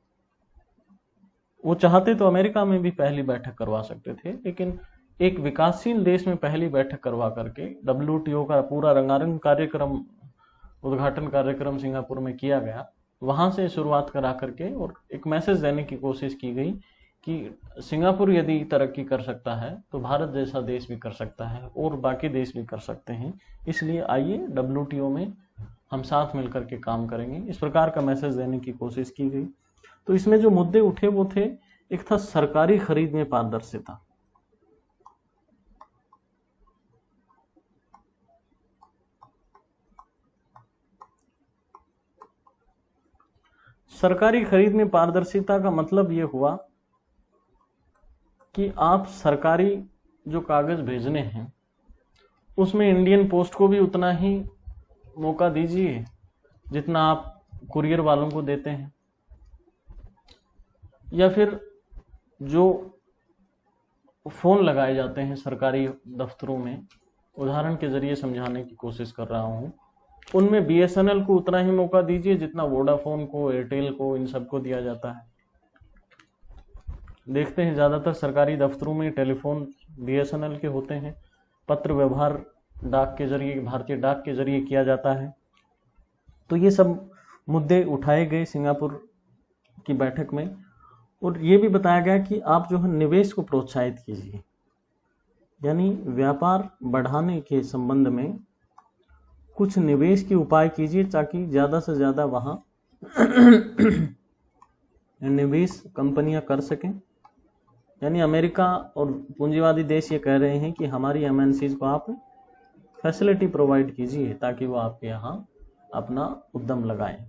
वो चाहते तो अमेरिका में भी पहली बैठक करवा सकते थे, लेकिन एक विकासशील देश में पहली बैठक करवा करके WTO का पूरा रंगारंग कार्यक्रम, उद्घाटन कार्यक्रम सिंगापुर में किया गया। वहां से शुरुआत करा करके और एक मैसेज देने की कोशिश की गई कि सिंगापुर यदि तरक्की कर सकता है तो भारत जैसा देश भी कर सकता है और बाकी देश भी कर सकते हैं। इसलिए आइए WTO में हम साथ मिलकर के काम करेंगे, इस प्रकार का मैसेज देने की कोशिश की गई। तो इसमें जो मुद्दे उठे वो थे, एक था सरकारी खरीद में पारदर्शिता। सरकारी खरीद में पारदर्शिता का मतलब ये हुआ कि आप सरकारी जो कागज भेजने हैं उसमें इंडियन पोस्ट को भी उतना ही मौका दीजिए जितना आप कुरियर वालों को देते हैं। या फिर जो फोन लगाए जाते हैं सरकारी दफ्तरों में, उदाहरण के जरिए समझाने की कोशिश कर रहा हूं, उनमें BSNL को उतना ही मौका दीजिए जितना वोडाफोन को, एयरटेल को, इन सबको दिया जाता है। देखते हैं ज्यादातर सरकारी दफ्तरों में टेलीफोन BSNL के होते हैं, पत्र व्यवहार डाक के जरिए, भारतीय डाक के जरिए किया जाता है। तो ये सब मुद्दे उठाए गए सिंगापुर की बैठक में और ये भी बताया गया कि आप जो है निवेश को प्रोत्साहित कीजिए, यानी व्यापार बढ़ाने के संबंध में कुछ निवेश के उपाय कीजिए ताकि ज़्यादा से ज़्यादा वहाँ निवेश कंपनियां कर सकें। यानी अमेरिका और पूंजीवादी देश ये कह रहे हैं कि हमारी MNCs को आप फैसिलिटी प्रोवाइड कीजिए ताकि वो आपके यहाँ अपना उद्यम लगाएं।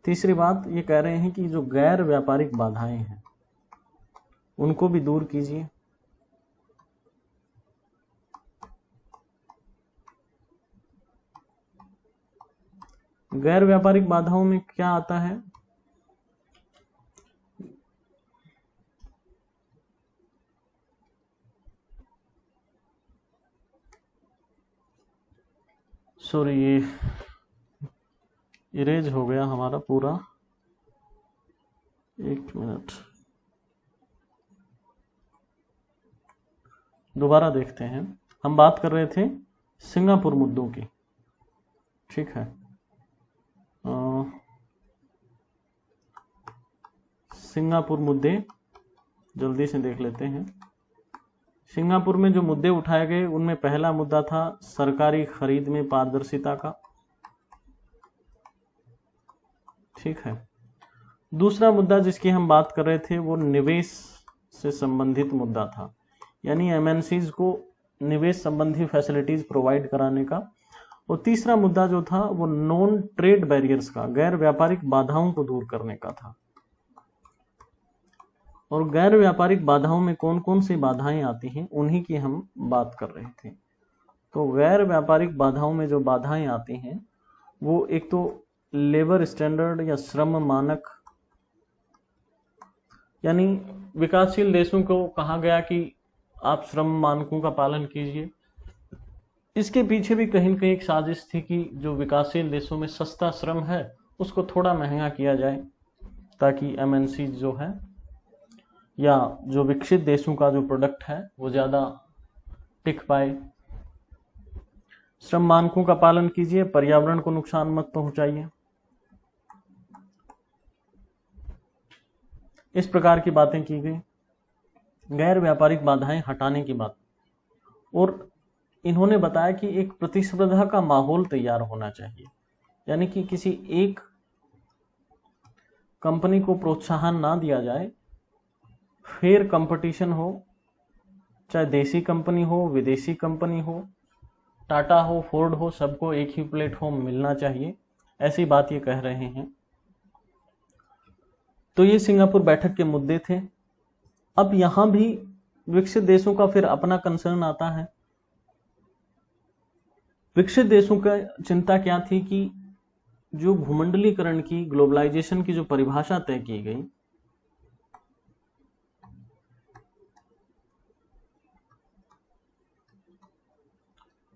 तीसरी बात ये कह रहे हैं कि जो गैर व्यापारिक बाधाएं हैं उनको भी दूर कीजिए। गैर व्यापारिक बाधाओं में क्या आता है? सॉरी, ये इरेज हो गया हमारा पूरा, एक मिनट, दोबारा देखते हैं। हम बात कर रहे थे सिंगापुर मुद्दों की, ठीक है। सिंगापुर मुद्दे जल्दी से देख लेते हैं। सिंगापुर में जो मुद्दे उठाए गए उनमें पहला मुद्दा था सरकारी खरीद में पारदर्शिता का, ठीक है। दूसरा मुद्दा जिसकी हम बात कर रहे थे वो निवेश से संबंधित मुद्दा था, यानी एमएनसीज को निवेश संबंधी फैसिलिटीज प्रोवाइड कराने का। और तीसरा मुद्दा जो था वो नॉन ट्रेड बैरियर्स का, गैर व्यापारिक बाधाओं को दूर करने का था। और गैर व्यापारिक बाधाओं में कौन कौन सी बाधाएं आती हैं उन्हीं की हम बात कर रहे थे। तो गैर व्यापारिक बाधाओं में जो बाधाएं आती हैं वो एक तो लेबर स्टैंडर्ड या श्रम मानक, यानी विकासशील देशों को कहा गया कि आप श्रम मानकों का पालन कीजिए। इसके पीछे भी कहीं न कहीं एक साजिश थी कि जो विकासशील देशों में सस्ता श्रम है उसको थोड़ा महंगा किया जाए, ताकि एमएनसी जो है या जो विकसित देशों का जो प्रोडक्ट है वो ज़्यादा टिक पाए। श्रम मानकों का पालन कीजिए, पर्यावरण को नुकसान मत पहुंचाइए। इस प्रकार की बातें की गई, गैर व्यापारिक बाधाएं हटाने की बात। और इन्होंने बताया कि एक प्रतिस्पर्धा का माहौल तैयार होना चाहिए, यानी कि किसी एक कंपनी को प्रोत्साहन ना दिया जाए, फेयर कंपटीशन हो, चाहे देसी कंपनी हो विदेशी कंपनी हो, टाटा हो फोर्ड हो, सबको एक ही प्लेटफॉर्म मिलना चाहिए, ऐसी बात ये कह रहे हैं। तो ये सिंगापुर बैठक के मुद्दे थे। अब यहां भी विकसित देशों का फिर अपना कंसर्न आता है। विकसित देशों का चिंता क्या थी कि जो भूमंडलीकरण की, ग्लोबलाइजेशन की जो परिभाषा तय की गई,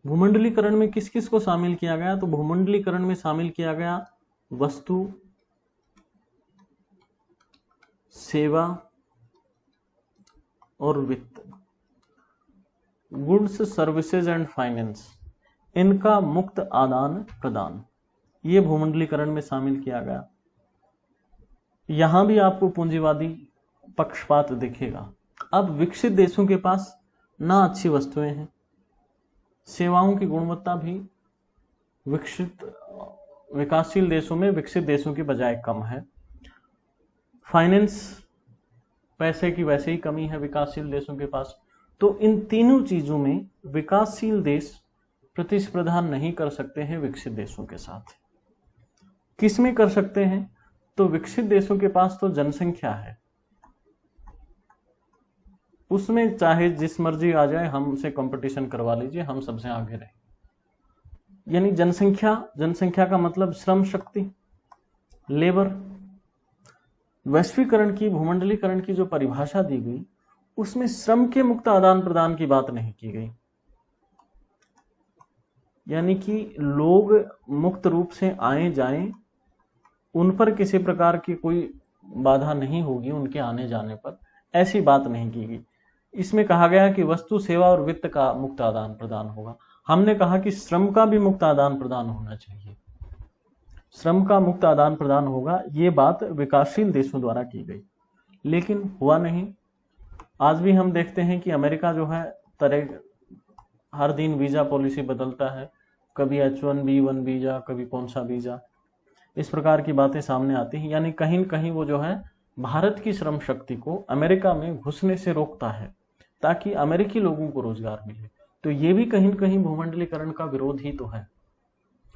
भूमंडलीकरण में किस किस को शामिल किया गया? तो भूमंडलीकरण में शामिल किया गया वस्तु, सेवा और वित्त, गुड्स सर्विसेज एंड फाइनेंस, इनका मुक्त आदान प्रदान, ये भूमंडलीकरण में शामिल किया गया। यहां भी आपको पूंजीवादी पक्षपात दिखेगा। अब विकसित देशों के पास ना अच्छी वस्तुएं हैं, सेवाओं की गुणवत्ता भी विकासशील देशों में विकसित देशों की बजाय कम है। फाइनेंस, पैसे की वैसे ही कमी है विकासशील देशों के पास। तो इन तीनों चीजों में विकासशील देश प्रतिस्पर्धा नहीं कर सकते हैं विकसित देशों के साथ। किस में कर सकते हैं? तो विकसित देशों के पास तो जनसंख्या है, उसमें चाहे जिस मर्जी आ जाए हमसे कंपटीशन करवा लीजिए, हम सबसे आगे रहे। यानी जनसंख्या का मतलब श्रम शक्ति, लेबर। वैश्वीकरण की, भूमंडलीकरण की जो परिभाषा दी गई उसमें श्रम के मुक्त आदान प्रदान की बात नहीं की गई, यानी कि लोग मुक्त रूप से आए जाएं, उन पर किसी प्रकार की कोई बाधा नहीं होगी उनके आने जाने पर, ऐसी बात नहीं की गई। इसमें कहा गया कि वस्तु, सेवा और वित्त का मुक्त आदान प्रदान होगा। हमने कहा कि श्रम का भी मुक्त आदान प्रदान होना चाहिए, श्रम का मुक्त आदान प्रदान होगा, ये बात विकासशील देशों द्वारा की गई, लेकिन हुआ नहीं। आज भी हम देखते हैं कि अमेरिका जो है हर दिन वीजा पॉलिसी बदलता है, कभी H1B1 वीजा, कभी कौन सा वीजा, इस प्रकार की बातें सामने आती हैं। यानी कहीं न कहीं वो जो है भारत की श्रम शक्ति को अमेरिका में घुसने से रोकता है ताकि अमेरिकी लोगों को रोजगार मिले। तो ये भी कहीं न कहीं भूमंडलीकरण का विरोध ही तो है।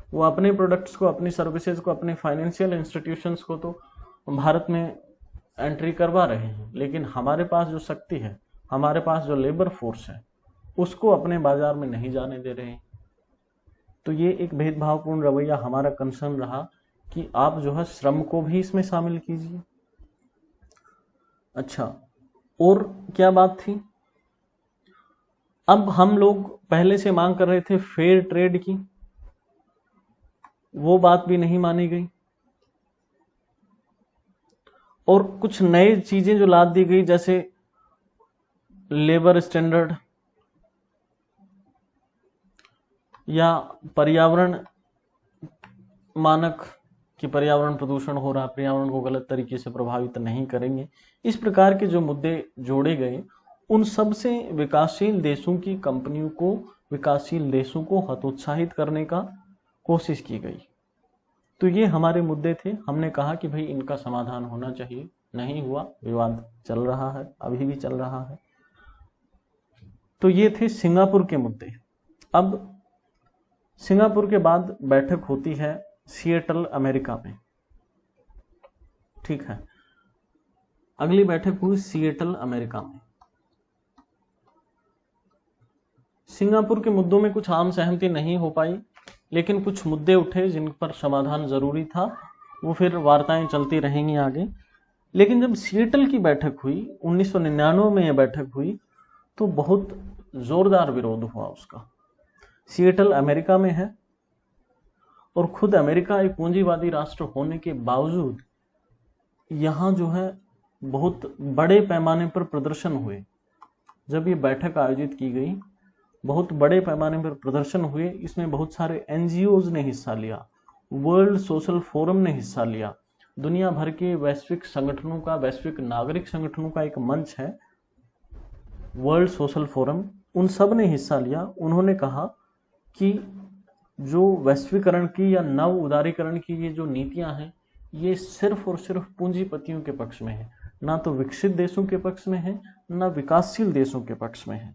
वो अपने प्रोडक्ट्स को, अपनी सर्विसेज को, अपने फाइनेंशियल इंस्टीट्यूशंस को तो भारत में एंट्री करवा रहे हैं, लेकिन हमारे पास जो शक्ति है, हमारे पास जो लेबर फोर्स है, उसको अपने बाजार में नहीं जाने दे रहे हैं। तो ये एक भेदभावपूर्ण रवैया हमारा कंसर्न रहा कि आप जो है श्रम को भी इसमें शामिल कीजिए। अच्छा, और क्या बात थी? अब हम लोग पहले से मांग कर रहे थे फेयर ट्रेड की, वो बात भी नहीं मानी गई। और कुछ नई चीजें जो लाद दी गई, जैसे लेबर स्टैंडर्ड या पर्यावरण मानक, कि पर्यावरण प्रदूषण हो रहा, पर्यावरण को गलत तरीके से प्रभावित नहीं करेंगे, इस प्रकार के जो मुद्दे जोड़े गए, उन सब से विकासशील देशों की कंपनियों को, विकासशील देशों को हतोत्साहित करने का कोशिश की गई। तो ये हमारे मुद्दे थे। हमने कहा कि भाई इनका समाधान होना चाहिए, नहीं हुआ, विवाद चल रहा है, अभी भी चल रहा है। तो ये थे सिंगापुर के मुद्दे। अब सिंगापुर के बाद बैठक होती है सिएटल अमेरिका में, ठीक है। अगली बैठक हुई सिएटल अमेरिका में। सिंगापुर के मुद्दों में कुछ आम सहमति नहीं हो पाई, लेकिन कुछ मुद्दे उठे जिन पर समाधान जरूरी था, वो फिर वार्ताएं चलती रहेंगी आगे। लेकिन जब सिएटल की बैठक हुई 1999 में, यह बैठक हुई, तो बहुत जोरदार विरोध हुआ उसका। सिएटल अमेरिका में है और खुद अमेरिका एक पूंजीवादी राष्ट्र होने के बावजूद यहाँ जो है बहुत बड़े पैमाने पर प्रदर्शन हुए। जब ये बैठक आयोजित की गई, बहुत बड़े पैमाने पर प्रदर्शन हुए। इसमें बहुत सारे एनजीओज ने हिस्सा लिया, वर्ल्ड सोशल फोरम ने हिस्सा लिया, दुनिया भर के वैश्विक संगठनों का, वैश्विक नागरिक संगठनों का एक मंच है वर्ल्ड सोशल फोरम, उन सब ने हिस्सा लिया। उन्होंने कहा कि जो वैश्वीकरण की या नव उदारीकरण की ये जो नीतियां हैं, ये सिर्फ और सिर्फ पूंजीपतियों के पक्ष में है, ना तो विकसित देशों के पक्ष में है, ना विकासशील देशों के पक्ष में है।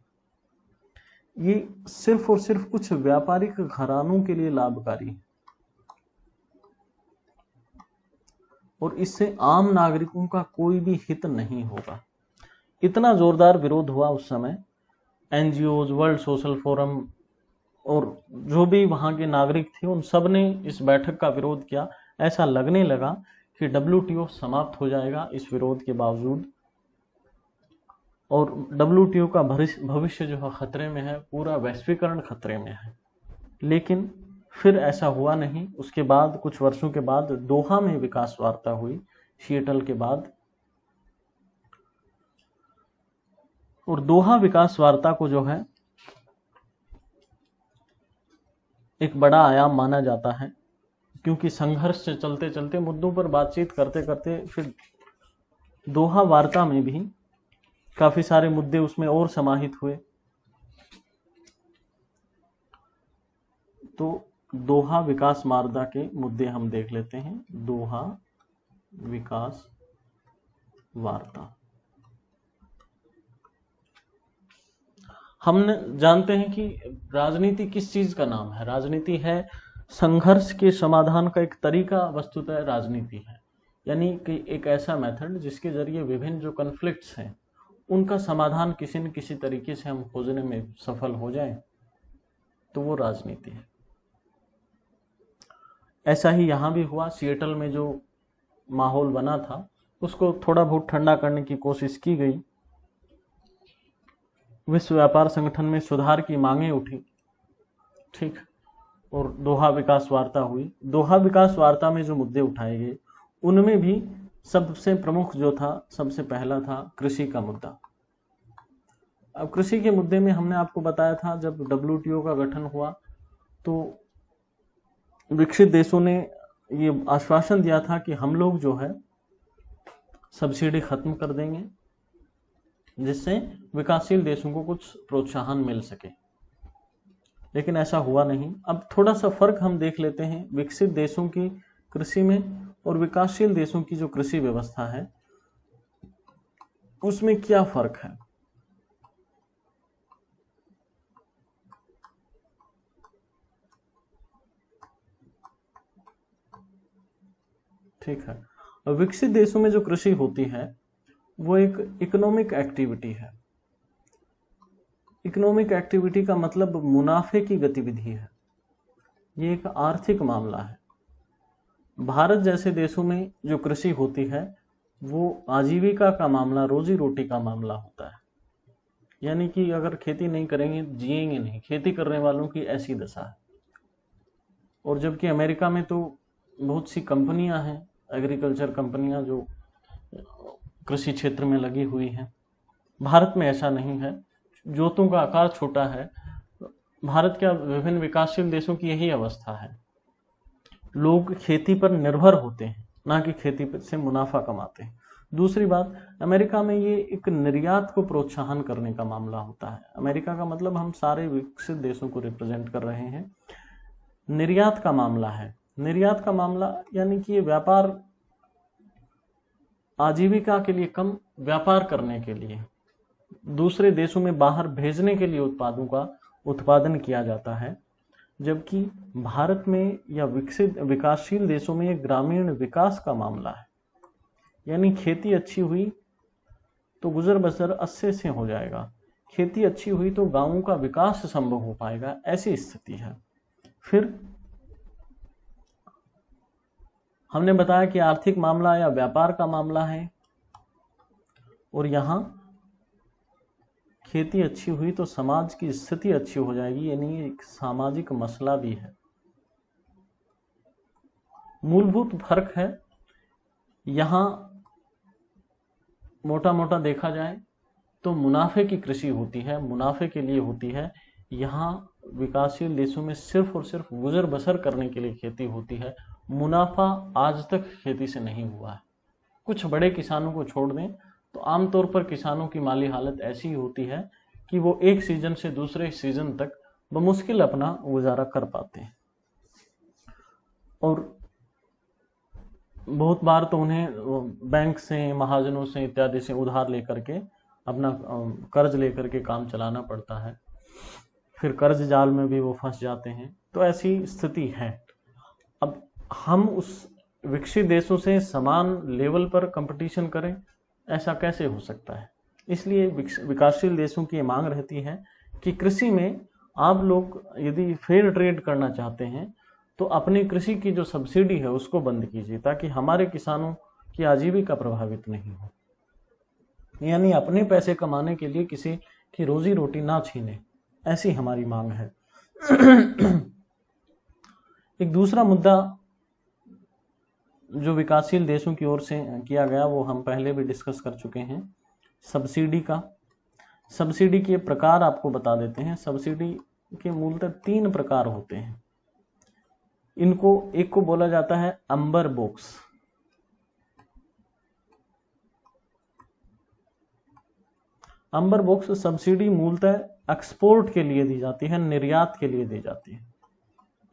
ये सिर्फ और सिर्फ कुछ व्यापारिक घरानों के लिए लाभकारी है और इससे आम नागरिकों का कोई भी हित नहीं होगा। इतना जोरदार विरोध हुआ उस समय। एनजीओज, वर्ल्ड सोशल फोरम और जो भी वहां के नागरिक थे, उन सब ने इस बैठक का विरोध किया। ऐसा लगने लगा कि WTO समाप्त हो जाएगा इस विरोध के बावजूद, और WTO का भविष्य जो है खतरे में है, पूरा वैश्वीकरण खतरे में है। लेकिन फिर ऐसा हुआ नहीं। उसके बाद कुछ वर्षों के बाद दोहा में विकास वार्ता हुई सिएटल के बाद, और दोहा विकास वार्ता को जो है एक बड़ा आयाम माना जाता है, क्योंकि संघर्ष से चलते चलते, मुद्दों पर बातचीत करते करते, फिर दोहा वार्ता में भी काफी सारे मुद्दे उसमें और समाहित हुए। तो दोहा विकास वार्ता के मुद्दे हम देख लेते हैं। दोहा विकास वार्ता, हम जानते हैं कि राजनीति किस चीज का नाम है। राजनीति है संघर्ष के समाधान का एक तरीका, वस्तुतः राजनीति है। यानी कि एक ऐसा मेथड जिसके जरिए विभिन्न जो कॉन्फ्लिक्ट्स हैं उनका समाधान किसी न किसी तरीके से हम खोजने में सफल हो जाएं, तो वो राजनीति है। ऐसा ही यहाँ भी हुआ। सिएटल में जो माहौल बना था उसको थोड़ा बहुत ठंडा करने की कोशिश की गई। विश्व व्यापार संगठन में सुधार की मांगें उठी, ठीक, और दोहा विकास वार्ता हुई। दोहा विकास वार्ता में जो मुद्दे उठाए गए उनमें भी सबसे प्रमुख जो था, सबसे पहला था कृषि का मुद्दा। अब कृषि के मुद्दे में हमने आपको बताया था, जब WTO का गठन हुआ तो विकसित देशों ने ये आश्वासन दिया था कि हम लोग जो है सब्सिडी खत्म कर देंगे, जिससे विकासशील देशों को कुछ प्रोत्साहन मिल सके। लेकिन ऐसा हुआ नहीं। अब थोड़ा सा फर्क हम देख लेते हैं विकसित देशों की कृषि में और विकासशील देशों की जो कृषि व्यवस्था है उसमें क्या फर्क है। ठीक है, विकसित देशों में जो कृषि होती है वो एक इकोनॉमिक एक्टिविटी है। इकोनॉमिक एक्टिविटी का मतलब मुनाफे की गतिविधि है, ये एक आर्थिक मामला है। भारत जैसे देशों में जो कृषि होती है वो आजीविका का मामला, रोजी रोटी का मामला होता है। यानी कि अगर खेती नहीं करेंगे जिएंगे नहीं, खेती करने वालों की ऐसी दशा है। और जबकि अमेरिका में तो बहुत सी कंपनियां हैं, एग्रीकल्चर कंपनियां जो कृषि क्षेत्र में लगी हुई हैं। भारत में ऐसा नहीं है, जोतों का आकार छोटा है। भारत के विभिन्न विकासशील देशों की यही अवस्था है। लोग खेती पर निर्भर होते हैं, ना कि खेती से मुनाफा कमाते हैं। दूसरी बात, अमेरिका में ये एक निर्यात को प्रोत्साहन करने का मामला होता है। अमेरिका का मतलब हम सारे विकसित देशों को रिप्रेजेंट कर रहे हैं। निर्यात का मामला है, निर्यात का मामला यानी कि ये व्यापार आजीविका के लिए कम, व्यापार करने के लिए, दूसरे देशों में बाहर भेजने के लिए उत्पादों का उत्पादन किया जाता है। जबकि भारत में या विकसित विकासशील देशों में ये ग्रामीण विकास का मामला है, यानी खेती अच्छी हुई तो गुजर बसर अच्छे से हो जाएगा, खेती अच्छी हुई तो गांवों का विकास संभव हो पाएगा, ऐसी स्थिति है। फिर हमने बताया कि आर्थिक मामला या व्यापार का मामला है, और यहां खेती अच्छी हुई तो समाज की स्थिति अच्छी हो जाएगी, यानी एक सामाजिक मसला भी है। मूलभूत फर्क है, यहां मोटा मोटा देखा जाए तो मुनाफे की कृषि होती है, मुनाफे के लिए होती है। यहाँ विकासशील देशों में सिर्फ और सिर्फ गुजर बसर करने के लिए खेती होती है, मुनाफा आज तक खेती से नहीं हुआ है। कुछ बड़े किसानों को छोड़ दें तो आमतौर पर किसानों की माली हालत ऐसी होती है कि वो एक सीजन से दूसरे सीजन तक बमुश्किल अपना गुजारा कर पाते हैं, और बहुत बार तो उन्हें बैंक से, महाजनों से इत्यादि से उधार लेकर के, अपना कर्ज लेकर के काम चलाना पड़ता है। फिर कर्ज जाल में भी वो फंस जाते हैं, तो ऐसी स्थिति है। अब हम उस विकसित देशों से समान लेवल पर कंपटीशन करें, ऐसा कैसे हो सकता है? इसलिए विकासशील देशों की मांग रहती है कि कृषि में आप लोग यदि फेयर ट्रेड करना चाहते हैं तो अपनी कृषि की जो सब्सिडी है उसको बंद कीजिए, ताकि हमारे किसानों की आजीविका प्रभावित नहीं हो, यानी अपने पैसे कमाने के लिए किसी की रोजी रोटी ना छीने, ऐसी हमारी मांग है। एक दूसरा मुद्दा जो विकासशील देशों की ओर से किया गया वो हम पहले भी डिस्कस कर चुके हैं, सब्सिडी का। सब्सिडी के प्रकार आपको बता देते हैं। सब्सिडी के मूलतः 3 प्रकार होते हैं। इनको एक को बोला जाता है अंबर बॉक्स। अंबर बॉक्स सब्सिडी मूलतः एक्सपोर्ट के लिए दी जाती है, निर्यात के लिए दी जाती है,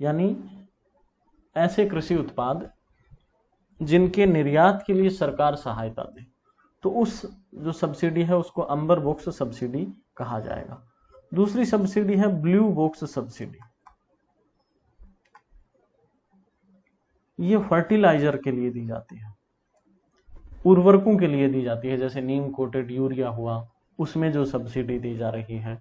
यानी ऐसे कृषि उत्पाद जिनके निर्यात के लिए सरकार सहायता दे, तो उस जो सब्सिडी है उसको अंबर बॉक्स सब्सिडी कहा जाएगा। दूसरी सब्सिडी है ब्लू बॉक्स सब्सिडी। ये फर्टिलाइजर के लिए दी जाती है, उर्वरकों के लिए दी जाती है, जैसे नीम कोटेड यूरिया हुआ, उसमें जो सब्सिडी दी जा रही है।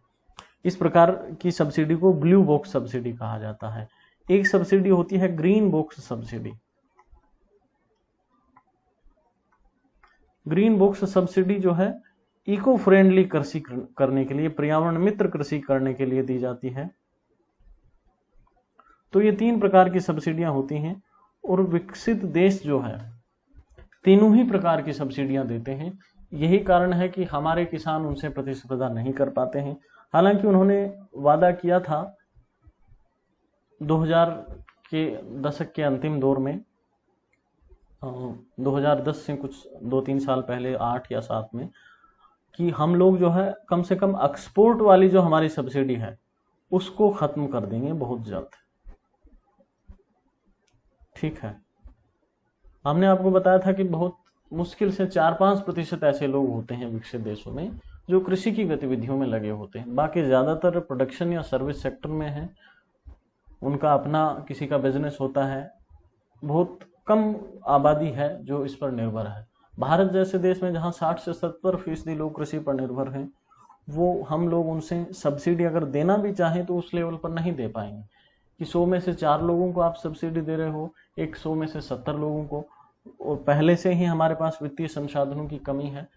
इस प्रकार की सब्सिडी को ब्लू बॉक्स सब्सिडी कहा जाता है। एक सब्सिडी होती है green box subsidy. Green box subsidy जो है इको फ्रेंडली कृषि करने के लिए, पर्यावरण मित्र कृषि करने के लिए दी जाती है। तो ये 3 प्रकार की सब्सिडियां होती हैं, और विकसित देश जो है तीनों ही प्रकार की सब्सिडियां देते हैं। यही कारण है कि हमारे किसान उनसे प्रतिस्पर्धा नहीं कर पाते हैं। हालांकि उन्होंने वादा किया था 2000 के दशक के अंतिम दौर में, 2010 से कुछ 2-3 साल पहले, 8 या 7 में, कि हम लोग जो है कम से कम एक्सपोर्ट वाली जो हमारी सब्सिडी है उसको खत्म कर देंगे बहुत जल्द। ठीक है, हमने आपको बताया था कि बहुत मुश्किल से 4-5% ऐसे लोग होते हैं विकसित देशों में जो कृषि की गतिविधियों में लगे होते हैं। बाकी ज़्यादातर प्रोडक्शन या सर्विस सेक्टर में है, उनका अपना किसी का बिजनेस होता है। बहुत कम आबादी है जो इस पर निर्भर है। भारत जैसे देश में जहाँ 60 से 70% लोग कृषि पर निर्भर हैं, वो हम लोग उनसे सब्सिडी अगर देना भी चाहें तो उस लेवल पर नहीं दे पाएंगे कि 100 में से 4 लोगों को आप सब्सिडी दे रहे हो, 100 में से 70 लोगों को, और पहले से ही हमारे पास वित्तीय संसाधनों की कमी है,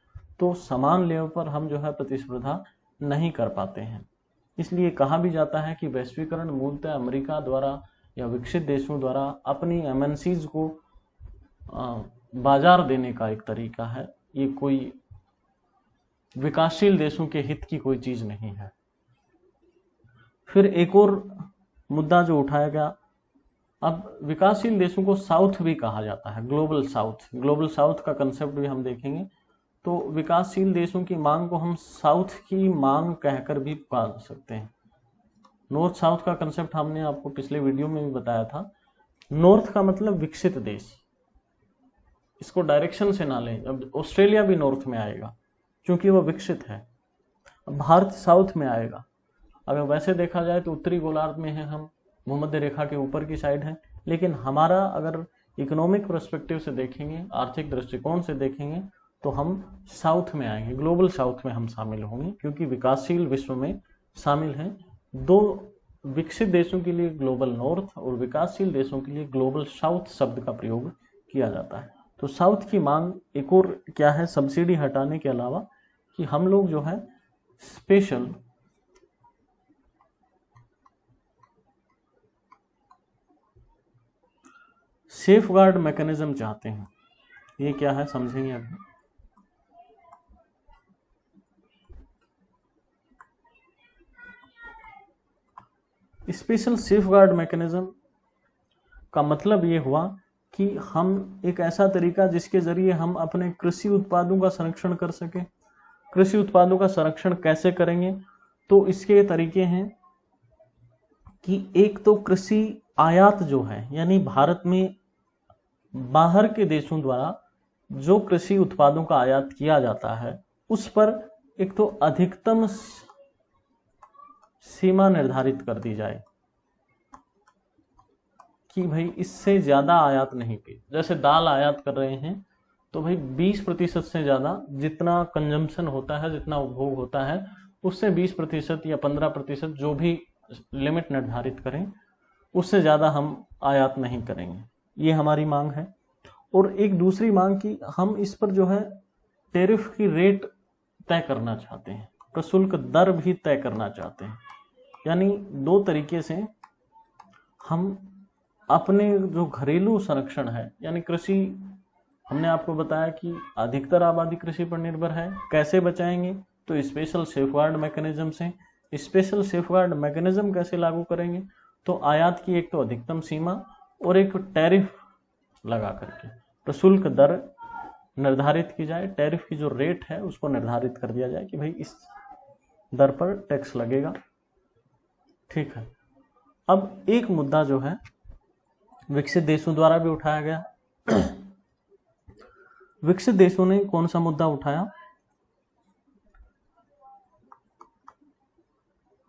तो समान लेवल पर हम जो है प्रतिस्पर्धा नहीं कर पाते हैं। इसलिए कहा भी जाता है कि वैश्वीकरण मूलतः अमेरिका द्वारा या विकसित देशों द्वारा अपनी एमएनसीज को बाजार देने का एक तरीका है। ये कोई विकासशील देशों के हित की कोई चीज नहीं है। फिर एक और मुद्दा जो उठाया गया, अब विकासशील देशों को साउथ भी कहा जाता है, ग्लोबल साउथ। ग्लोबल साउथ का कंसेप्ट भी हम देखेंगे। तो विकासशील देशों की मांग को हम साउथ की मांग कहकर भी पुकार सकते हैं। नॉर्थ साउथ का कंसेप्ट हमने आपको पिछले वीडियो में भी बताया था नॉर्थ का मतलब विकसित देश, इसको डायरेक्शन से ना लें। अब ऑस्ट्रेलिया भी नॉर्थ में आएगा क्योंकि वो विकसित है। अब भारत साउथ में आएगा। अगर वैसे देखा जाए तो उत्तरी गोलार्ध में है हम, भूमध्य रेखा के ऊपर की साइड है, लेकिन हमारा अगर इकोनॉमिक पर्सपेक्टिव से देखेंगे, आर्थिक दृष्टिकोण से देखेंगे, तो हम साउथ में आएंगे, ग्लोबल साउथ में हम शामिल होंगे, क्योंकि विकासशील विश्व में शामिल हैं। दो विकसित देशों के लिए ग्लोबल नॉर्थ और विकासशील देशों के लिए ग्लोबल साउथ शब्द का प्रयोग किया जाता है। तो साउथ की मांग एक और क्या है, सब्सिडी हटाने के अलावा, कि हम लोग जो है स्पेशल सेफ गार्ड मैकेनिज्म चाहते हैं। ये क्या है समझेंगे अभी। स्पेशल सेफ गार्ड मैकेनिज्म का मतलब ये हुआ कि हम एक ऐसा तरीका जिसके जरिए हम अपने कृषि उत्पादों का संरक्षण कर सके। कृषि उत्पादों का संरक्षण कैसे करेंगे, तो इसके तरीके हैं कि एक तो कृषि आयात जो है, यानी भारत में बाहर के देशों द्वारा जो कृषि उत्पादों का आयात किया जाता है, उस पर एक तो अधिकतम सीमा निर्धारित कर दी जाए कि भाई इससे ज्यादा आयात नहीं की। जैसे दाल आयात कर रहे हैं तो भाई 20% से ज्यादा जितना कंजम्पशन होता है, जितना उपभोग होता है, उससे 20% या 15% जो भी लिमिट निर्धारित करें, उससे ज्यादा हम आयात नहीं करेंगे। ये हमारी मांग है। और एक दूसरी मांग की हम इस पर जो है टैरिफ की रेट तय करना चाहते हैं, प्रशुल्क दर भी तय करना चाहते हैं। यानी दो तरीके से हम अपने जो घरेलू संरक्षण है, यानी कृषि, हमने आपको बताया कि अधिकतर आबादी कृषि पर निर्भर है, कैसे बचाएंगे, तो स्पेशल सेफगार्ड मैकेनिज्म से। स्पेशल सेफगार्ड मैकेनिज्म कैसे लागू करेंगे, तो आयात की एक तो अधिकतम सीमा और एक टैरिफ लगा करके प्रशुल्क दर निर्धारित की जाए। टैरिफ की जो रेट है उसको निर्धारित कर दिया जाए कि भाई इस दर पर टैक्स लगेगा। ठीक है। अब एक मुद्दा जो है विकसित देशों द्वारा भी उठाया गया। विकसित देशों ने कौन सा मुद्दा उठाया?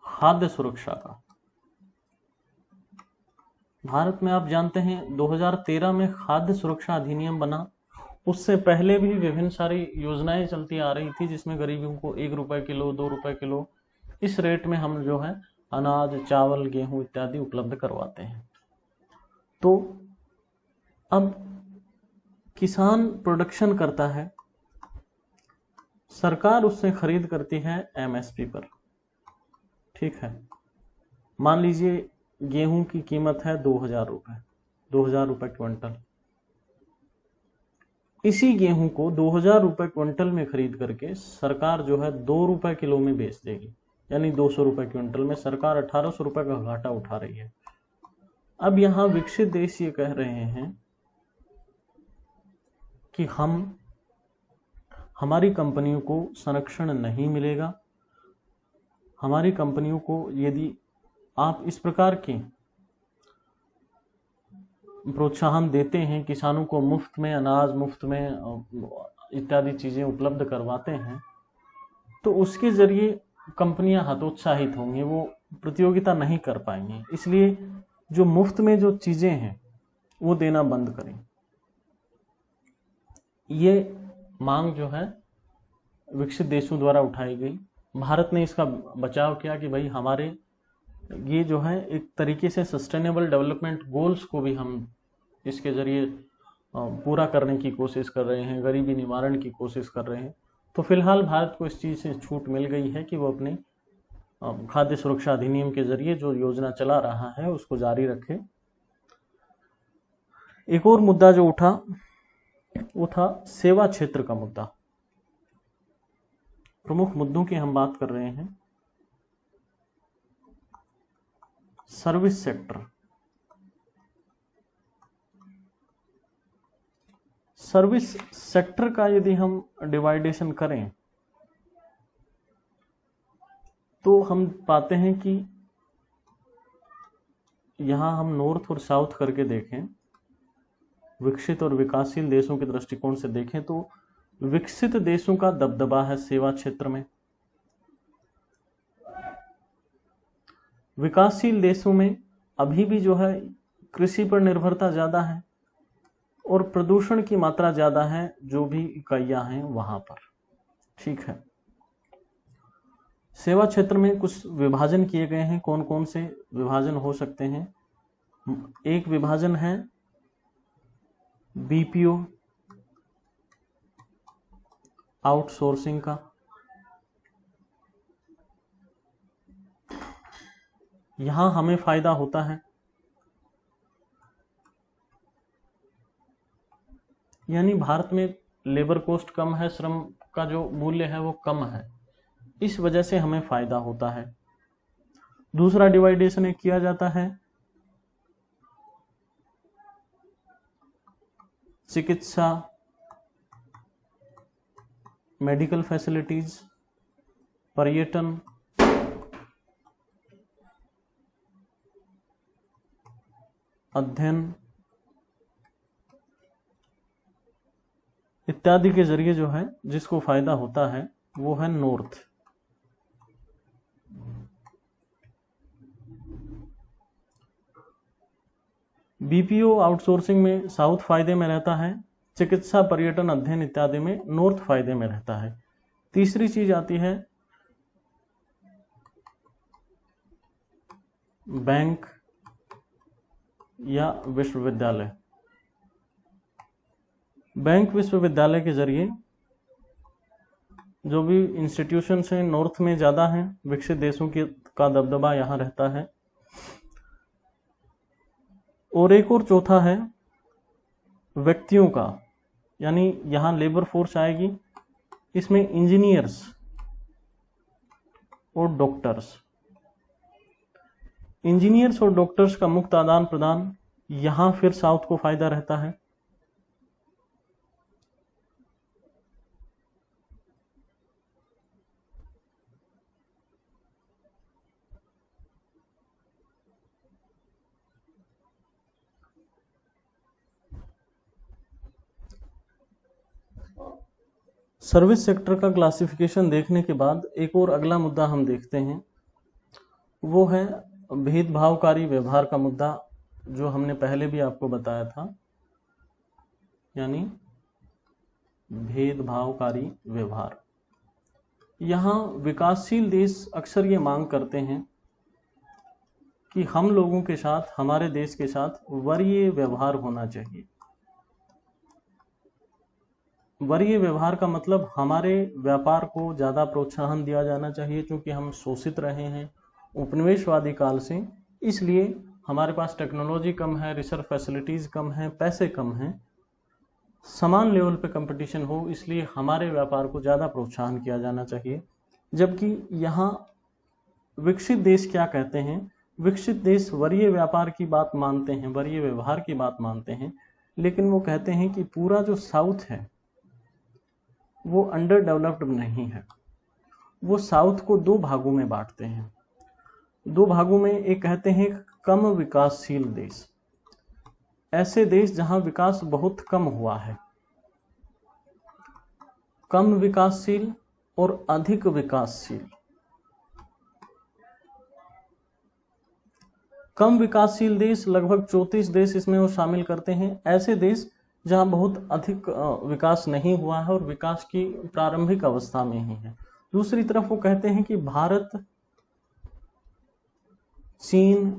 खाद्य सुरक्षा का। भारत में आप जानते हैं 2013 में खाद्य सुरक्षा अधिनियम बना। उससे पहले भी विभिन्न सारी योजनाएं चलती आ रही थी, जिसमें गरीबों को 1 रुपए किलो, 2 रुपए किलो, इस रेट में हम जो है अनाज, चावल, गेहूं इत्यादि उपलब्ध करवाते हैं। तो अब किसान प्रोडक्शन करता है, सरकार उससे खरीद करती है एमएसपी पर। ठीक है। मान लीजिए गेहूं की कीमत है 2000 रुपए, 2000 रुपए क्विंटल। इसी गेहूं को 2000 रुपए क्विंटल में खरीद करके सरकार जो है 2 रुपए किलो में बेच देगी, यानी 200 रुपए क्विंटल में सरकार 1800 रुपए का घाटा उठा रही है। अब यहां विकसित देश ये कह रहे हैं कि हमारी कंपनियों को संरक्षण नहीं मिलेगा। हमारी कंपनियों को यदि आप इस प्रकार के प्रोत्साहन देते हैं, किसानों को मुफ्त में अनाज, मुफ्त में इत्यादि चीजें उपलब्ध करवाते हैं, तो उसके जरिए कंपनियां हतोत्साहित होंगी, वो प्रतियोगिता नहीं कर पाएंगी। इसलिए जो मुफ्त में जो चीजें हैं वो देना बंद करें। ये मांग जो है विकसित देशों द्वारा उठाई गई। भारत ने इसका बचाव किया कि भाई हमारे ये जो है एक तरीके से सस्टेनेबल डेवलपमेंट गोल्स को भी हम इसके जरिए पूरा करने की कोशिश कर रहे हैं, गरीबी निवारण की कोशिश कर रहे हैं। तो फिलहाल भारत को इस चीज़ से छूट मिल गई है कि वो अपने खाद्य सुरक्षा अधिनियम के जरिए जो योजना चला रहा है उसको जारी रखे। एक और मुद्दा जो उठा वो था सेवा क्षेत्र का मुद्दा। प्रमुख मुद्दों की हम बात कर रहे हैं। सर्विस सेक्टर, सर्विस सेक्टर का यदि हम डिवाइडेशन करें तो हम पाते हैं कि यहाँ हम नॉर्थ और साउथ करके देखें, विकसित और विकासशील देशों के दृष्टिकोण से देखें तो विकसित देशों का दबदबा है सेवा क्षेत्र में, विकासशील देशों में अभी भी जो है कृषि पर निर्भरता ज्यादा है और प्रदूषण की मात्रा ज्यादा है, जो भी इकाइयां हैं वहां पर। ठीक है, सेवा क्षेत्र में कुछ विभाजन किए गए हैं। कौन कौन से विभाजन हो सकते हैं? एक विभाजन है बीपीओ आउटसोर्सिंग का, यहां हमें फायदा होता है, यानी भारत में लेबर कॉस्ट कम है, श्रम का जो मूल्य है वो कम है, इस वजह से हमें फायदा होता है। दूसरा डिवाइडेशन किया जाता है चिकित्सा, मेडिकल फैसिलिटीज, पर्यटन, अध्ययन इत्यादि के जरिए जो है जिसको फायदा होता है वो है नॉर्थ। बीपीओ आउटसोर्सिंग में साउथ फायदे में रहता है, चिकित्सा, पर्यटन, अध्ययन इत्यादि में नॉर्थ फायदे में रहता है। तीसरी चीज आती है बैंक या विश्वविद्यालय। बैंक विश्वविद्यालय के जरिए जो भी इंस्टीट्यूशंस हैं नॉर्थ में ज़्यादा हैं, विकसित देशों का दबदबा यहाँ रहता है। और एक और चौथा है व्यक्तियों का, यानी यहाँ लेबर फोर्स आएगी, इसमें इंजीनियर्स और डॉक्टर्स। इंजीनियर्स और डॉक्टर्स का मुक्त आदान प्रदान, यहाँ फिर साउथ को फायदा रहता है। सर्विस सेक्टर का क्लासिफिकेशन देखने के बाद एक और अगला मुद्दा हम देखते हैं, वो है भेदभावकारी व्यवहार का मुद्दा, जो हमने पहले भी आपको बताया था, यानी भेदभावकारी व्यवहार। यहाँ विकासशील देश अक्सर ये मांग करते हैं कि हम लोगों के साथ, हमारे देश के साथ वरीय व्यवहार होना चाहिए। वरीय व्यवहार का मतलब हमारे व्यापार को ज़्यादा प्रोत्साहन दिया जाना चाहिए, क्योंकि हम शोषित रहे हैं उपनिवेशवादी काल से, इसलिए हमारे पास टेक्नोलॉजी कम है, रिसर्च फैसिलिटीज़ कम है, पैसे कम हैं, समान लेवल पे कंपटीशन हो, इसलिए हमारे व्यापार को ज़्यादा प्रोत्साहन किया जाना चाहिए। जबकि यहाँ विकसित देश क्या कहते हैं? विकसित देश वरीय व्यापार की बात मानते हैं, वरीय व्यवहार की बात मानते हैं, लेकिन वो कहते हैं कि पूरा जो साउथ है वो अंडर डेवलप्ड नहीं है। वो साउथ को दो भागों में बांटते हैं। दो भागों में एक कहते हैं कम विकासशील देश, ऐसे देश जहां विकास बहुत कम हुआ है। कम विकासशील और अधिक विकासशील। कम विकासशील देश लगभग 34 देश इसमें वो शामिल करते हैं, ऐसे देश जहां बहुत अधिक विकास नहीं हुआ है और विकास की प्रारंभिक अवस्था में ही है। दूसरी तरफ वो कहते हैं कि भारत, चीन,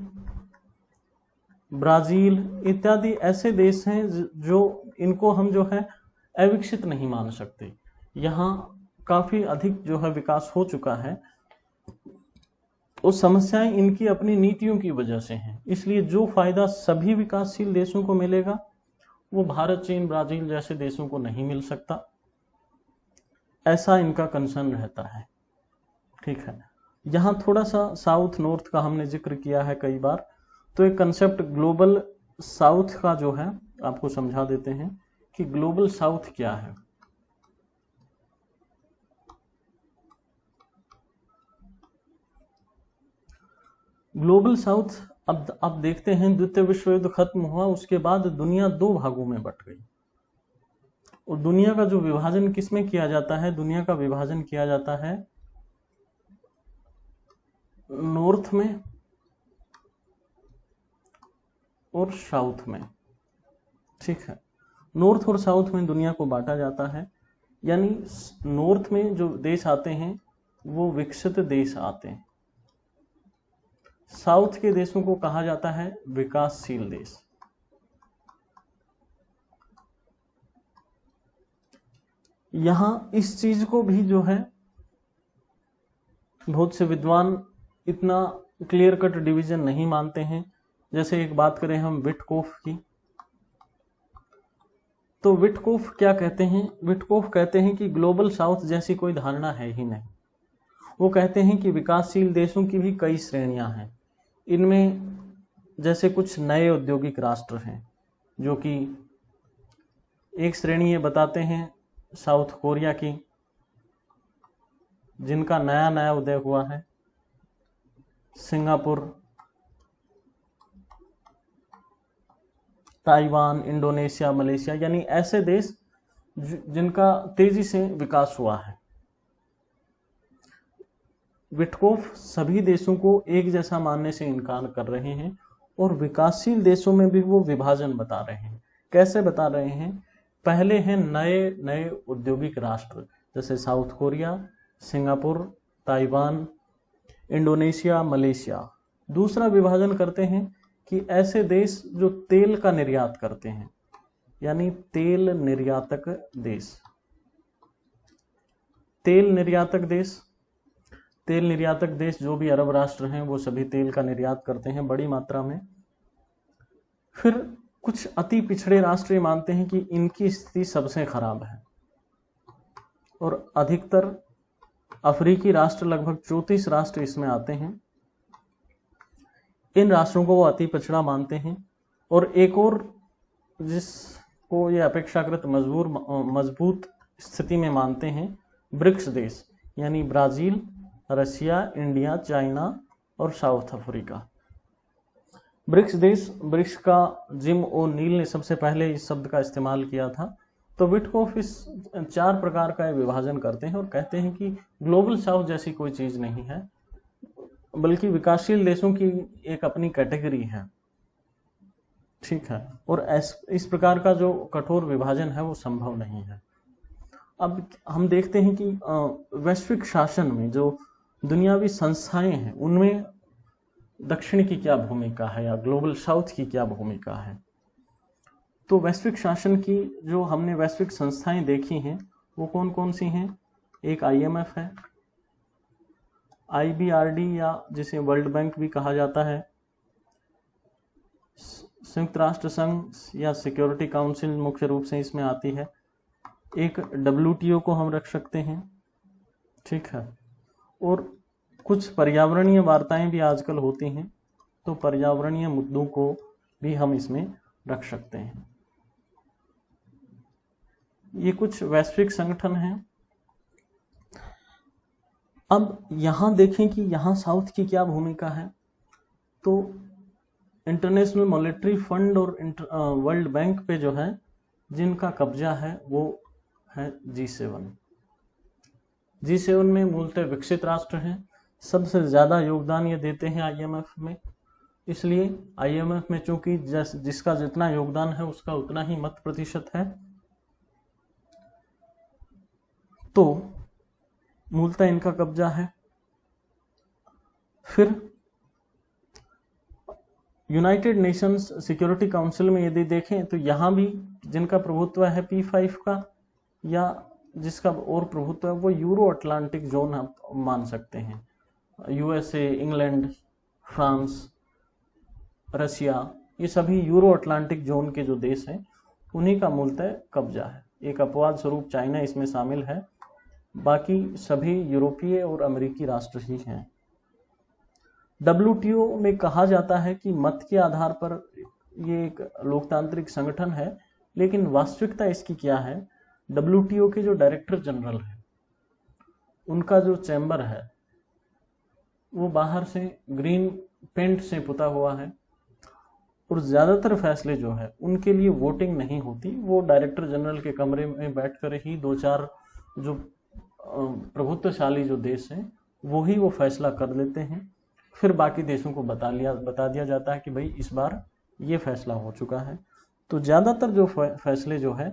ब्राजील इत्यादि ऐसे देश हैं जो इनको हम जो है अविकसित नहीं मान सकते। यहाँ काफी अधिक जो है विकास हो चुका है और समस्याएं इनकी अपनी नीतियों की वजह से हैं। इसलिए जो फायदा सभी विकासशील देशों को मिलेगा वो भारत, चीन, ब्राजील जैसे देशों को नहीं मिल सकता, ऐसा इनका कंसर्न रहता है। ठीक है, यहाँ थोड़ा सा साउथ नॉर्थ का हमने जिक्र किया है कई बार, तो एक कंसेप्ट ग्लोबल साउथ का जो है आपको समझा देते हैं कि ग्लोबल साउथ क्या है। ग्लोबल साउथ अब देखते हैं, द्वितीय विश्व युद्ध खत्म हुआ, उसके बाद दुनिया दो भागों में बंट गई। और दुनिया का जो विभाजन किसमें किया जाता है? दुनिया का विभाजन किया जाता है नॉर्थ में और साउथ में। ठीक है, नॉर्थ और साउथ में दुनिया को बांटा जाता है। यानी नॉर्थ में जो देश आते हैं वो विकसित देश आते हैं, साउथ के देशों को कहा जाता है विकासशील देश। यहां इस चीज को भी जो है बहुत से विद्वान इतना क्लियर कट डिवीजन नहीं मानते हैं। जैसे एक बात करें हम विटकोफ की, तो विटकोफ क्या कहते हैं? विटकोफ कहते हैं कि ग्लोबल साउथ जैसी कोई धारणा है ही नहीं। वो कहते हैं कि विकासशील देशों की भी कई श्रेणियां हैं। इनमें जैसे कुछ नए औद्योगिक राष्ट्र हैं, जो कि एक श्रेणी ये बताते हैं साउथ कोरिया की, जिनका नया नया उदय हुआ है, सिंगापुर, ताइवान, इंडोनेशिया, मलेशिया, यानी ऐसे देश जिनका तेजी से विकास हुआ है। विटकोफ सभी देशों को एक जैसा मानने से इनकार कर रहे हैं और विकासशील देशों में भी वो विभाजन बता रहे हैं। कैसे बता रहे हैं? पहले हैं नए नए औद्योगिक राष्ट्र, जैसे south Korea, Singapore, Taiwan, Indonesia, Malaysia. दूसरा विभाजन करते हैं कि ऐसे देश जो तेल का निर्यात करते हैं, यानी तेल निर्यातक देश। तेल निर्यातक देश, तेल निर्यातक देश जो भी अरब राष्ट्र हैं वो सभी तेल का निर्यात करते हैं बड़ी मात्रा में। फिर कुछ अति पिछड़े राष्ट्र ये मानते हैं कि इनकी स्थिति सबसे खराब है, और अधिकतर अफ्रीकी राष्ट्र, लगभग 34 राष्ट्र इसमें आते हैं। इन राष्ट्रों को वो अति पिछड़ा मानते हैं। और एक और जिसको ये अपेक्षाकृत मजबूत स्थिति में मानते हैं, ब्रिक्स देश, यानी ब्राजील, रशिया, इंडिया, चाइना और साउथ अफ्रीका। ब्रिक्स देश, ब्रिक्स का जिम ओ नील ने सबसे पहले इस शब्द का इस्तेमाल किया था। तो विटकोफ इस 4 प्रकार का विभाजन करते हैं और कहते हैं कि ग्लोबल साउथ जैसी कोई चीज नहीं है, बल्कि विकासशील देशों की एक अपनी कैटेगरी है। ठीक है, और इस प्रकार का जो कठोर विभाजन है वो संभव नहीं है। अब हम देखते हैं कि वैश्विक शासन में जो दुनियावी संस्थाएं हैं उनमें दक्षिण की क्या भूमिका है या ग्लोबल साउथ की क्या भूमिका है। तो वैश्विक शासन की जो हमने वैश्विक संस्थाएं देखी हैं वो कौन कौन सी हैं? एक IMF है, IBRD या जिसे वर्ल्ड बैंक भी कहा जाता है, संयुक्त राष्ट्र संघ या सिक्योरिटी काउंसिल मुख्य रूप से इसमें आती है। एक WTO को हम रख सकते हैं। ठीक है, और कुछ पर्यावरणीय वार्ताएं भी आजकल होती हैं, तो पर्यावरणीय मुद्दों को भी हम इसमें रख सकते हैं। ये कुछ वैश्विक संगठन हैं। अब यहां देखें कि यहां साउथ की क्या भूमिका है। तो इंटरनेशनल मॉनेटरी फंड और वर्ल्ड बैंक पे जो है जिनका कब्जा है वो है G7। G7 में मूलतः विकसित राष्ट्र हैं, सबसे ज्यादा योगदान ये देते हैं IMF में। इसलिए IMF में चूंकि जिसका जितना योगदान है उसका उतना ही मत प्रतिशत है, तो मूलतः इनका कब्जा है। फिर यूनाइटेड नेशंस सिक्योरिटी काउंसिल में यदि देखें तो यहां भी जिनका प्रभुत्व है P5 का, या जिसका और प्रभुत्व है वो यूरो अटलांटिक जोन हम मान सकते हैं। USA, इंग्लैंड, फ्रांस, रशिया, ये सभी यूरो अटलांटिक जोन के जो देश हैं उन्हीं का मूलतः कब्जा है। एक अपवाद स्वरूप चाइना इसमें शामिल है, बाकी सभी यूरोपीय और अमेरिकी राष्ट्र ही हैं। WTO में कहा जाता है कि मत के आधार पर ये एक लोकतांत्रिक संगठन है, लेकिन वास्तविकता इसकी क्या है? WTO के जो डायरेक्टर जनरल है उनका जो चैम्बर है वो बाहर से ग्रीन पेंट से पुता हुआ है और ज़्यादातर फैसले जो है उनके लिए वोटिंग नहीं होती, वो डायरेक्टर जनरल के कमरे में बैठकर ही दो चार जो प्रभुत्वशाली जो देश हैं वो ही वो फैसला कर लेते हैं। फिर बाकी देशों को बता दिया जाता है कि भाई इस बार ये फैसला हो चुका है। तो ज़्यादातर जो फैसले जो है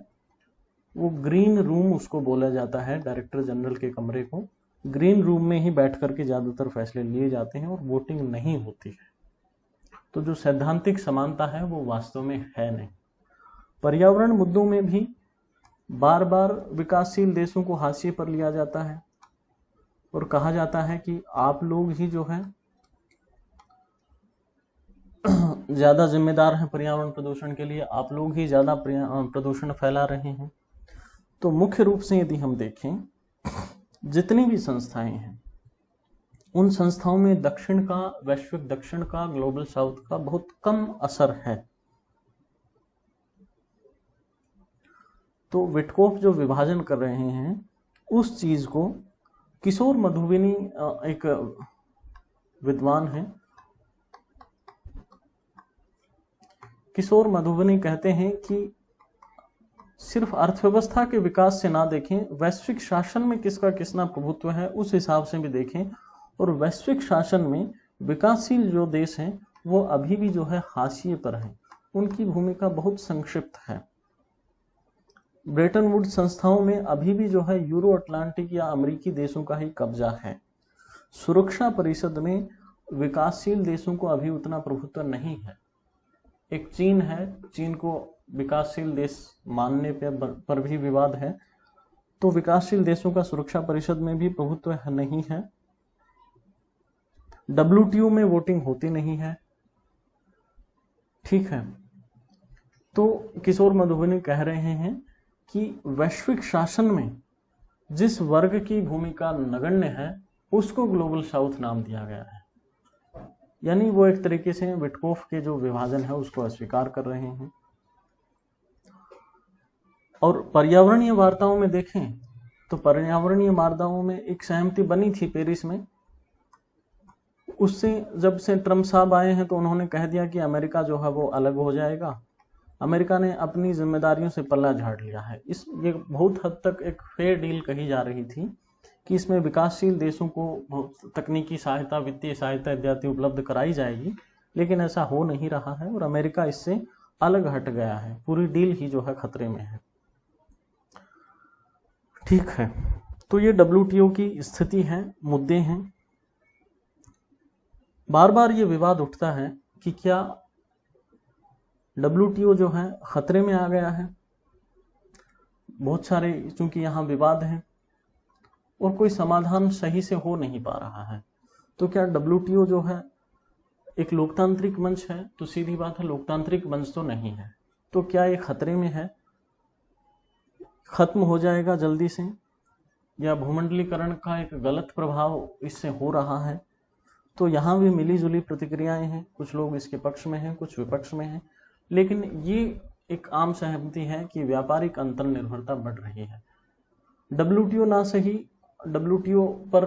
वो ग्रीन रूम उसको बोला जाता है, डायरेक्टर जनरल के कमरे को ग्रीन रूम में ही बैठ करके ज़्यादातर फैसले लिए जाते हैं और वोटिंग नहीं होती है। तो जो सैद्धांतिक समानता है वो वास्तव में है नहीं। पर्यावरण मुद्दों में भी बार बार विकासशील देशों को हाशिए पर लिया जाता है और कहा जाता है कि आप लोग ही जो है ज़्यादा जिम्मेदार हैं पर्यावरण प्रदूषण के लिए, आप लोग ही ज़्यादा प्रदूषण फैला रहे हैं। तो मुख्य रूप से यदि हम देखें जितनी भी संस्थाएं हैं उन संस्थाओं में दक्षिण का, वैश्विक दक्षिण का, ग्लोबल साउथ का बहुत कम असर है। तो विटकोफ जो विभाजन कर रहे हैं उस चीज को किशोर मधुबनी एक विद्वान है, किशोर मधुबनी कहते हैं कि सिर्फ अर्थव्यवस्था के विकास से ना देखें, वैश्विक शासन में किसका कितना प्रभुत्व है उस हिसाब से भी देखें। और वैश्विक शासन में विकासशील जो देश हैं वो अभी भी जो है हाशिए पर हैं, उनकी भूमिका बहुत संक्षिप्त है। ब्रेटन वुड्स संस्थाओं में अभी भी जो है यूरो अटलांटिक या अमेरिकी देशों का ही कब्जा है। सुरक्षा परिषद में विकासशील देशों को अभी उतना प्रभुत्व नहीं है। एक चीन है, चीन को विकासशील देश मानने पर भी विवाद है, तो विकासशील देशों का सुरक्षा परिषद में भी प्रभुत्व नहीं है। WTO में वोटिंग होती नहीं है, ठीक है। तो किशोर मधुबनी कह रहे हैं कि वैश्विक शासन में जिस वर्ग की भूमिका नगण्य है उसको ग्लोबल साउथ नाम दिया गया है। यानी वो एक तरीके से विटकोफ के जो विभाजन है उसको अस्वीकार कर रहे हैं। और पर्यावरणीय वार्ताओं में देखें तो पर्यावरणीय वार्ताओं में एक सहमति बनी थी पेरिस में, उससे जब से ट्रम्प साहब आए हैं तो उन्होंने कह दिया कि अमेरिका जो है वो अलग हो जाएगा। अमेरिका ने अपनी जिम्मेदारियों से पल्ला झाड़ लिया है। ये बहुत हद तक एक फेयर डील कही जा रही थी कि इसमें विकासशील देशों को तकनीकी सहायता, वित्तीय सहायता इत्यादि उपलब्ध कराई जाएगी, लेकिन ऐसा हो नहीं रहा है और अमेरिका इससे अलग हट गया है। पूरी डील ही जो है खतरे में है, ठीक है। तो ये WTO की स्थिति है, मुद्दे हैं। बार बार ये विवाद उठता है कि क्या WTO जो है खतरे में आ गया है। बहुत सारे चूंकि यहाँ विवाद हैं और कोई समाधान सही से हो नहीं पा रहा है, तो क्या WTO जो है एक लोकतांत्रिक मंच है? तो सीधी बात है, लोकतांत्रिक मंच तो नहीं है। तो क्या ये खतरे में है, खत्म हो जाएगा जल्दी से, या भूमंडलीकरण का एक गलत प्रभाव इससे हो रहा है? तो यहाँ भी मिली जुली प्रतिक्रियाएं हैं, कुछ लोग इसके पक्ष में हैं, कुछ विपक्ष में हैं, लेकिन ये एक आम सहमति है कि व्यापारिक अंतर निर्भरता बढ़ रही है। WTO ना सही, WTO पर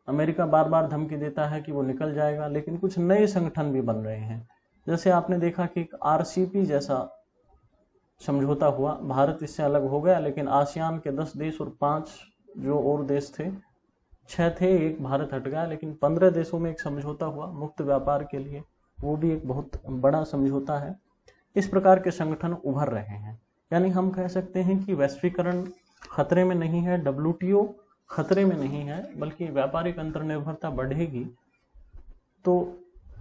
अमेरिका बार बार धमकी देता है कि वो निकल जाएगा, लेकिन कुछ नए संगठन भी बन रहे हैं। जैसे आपने देखा कि एक RCP जैसा समझौता हुआ, भारत इससे अलग हो गया, लेकिन आसियान के 10 देश और 5 जो और देश थे, 6 थे, एक भारत हट गया, लेकिन 15 देशों में एक समझौता हुआ मुक्त व्यापार के लिए, वो भी एक बहुत बड़ा समझौता है। इस प्रकार के संगठन उभर रहे हैं। यानी हम कह सकते हैं कि वैश्वीकरण खतरे में नहीं है, WTO खतरे में नहीं है, बल्कि व्यापारिक अंतर्निर्भरता बढ़ेगी तो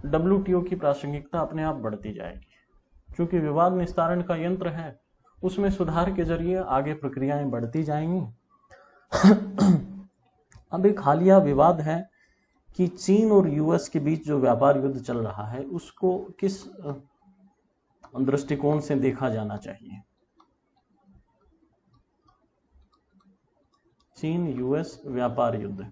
WTO की प्रासंगिकता अपने आप बढ़ती जाएगी। क्योंकि विवाद निस्तारण का यंत्र है, उसमें सुधार के जरिए आगे प्रक्रियाएं बढ़ती जाएंगी। अब एक हालिया विवाद है कि चीन और US के बीच जो व्यापार युद्ध चल रहा है उसको किस दृष्टिकोण से देखा जाना चाहिए। चीन US व्यापार युद्ध,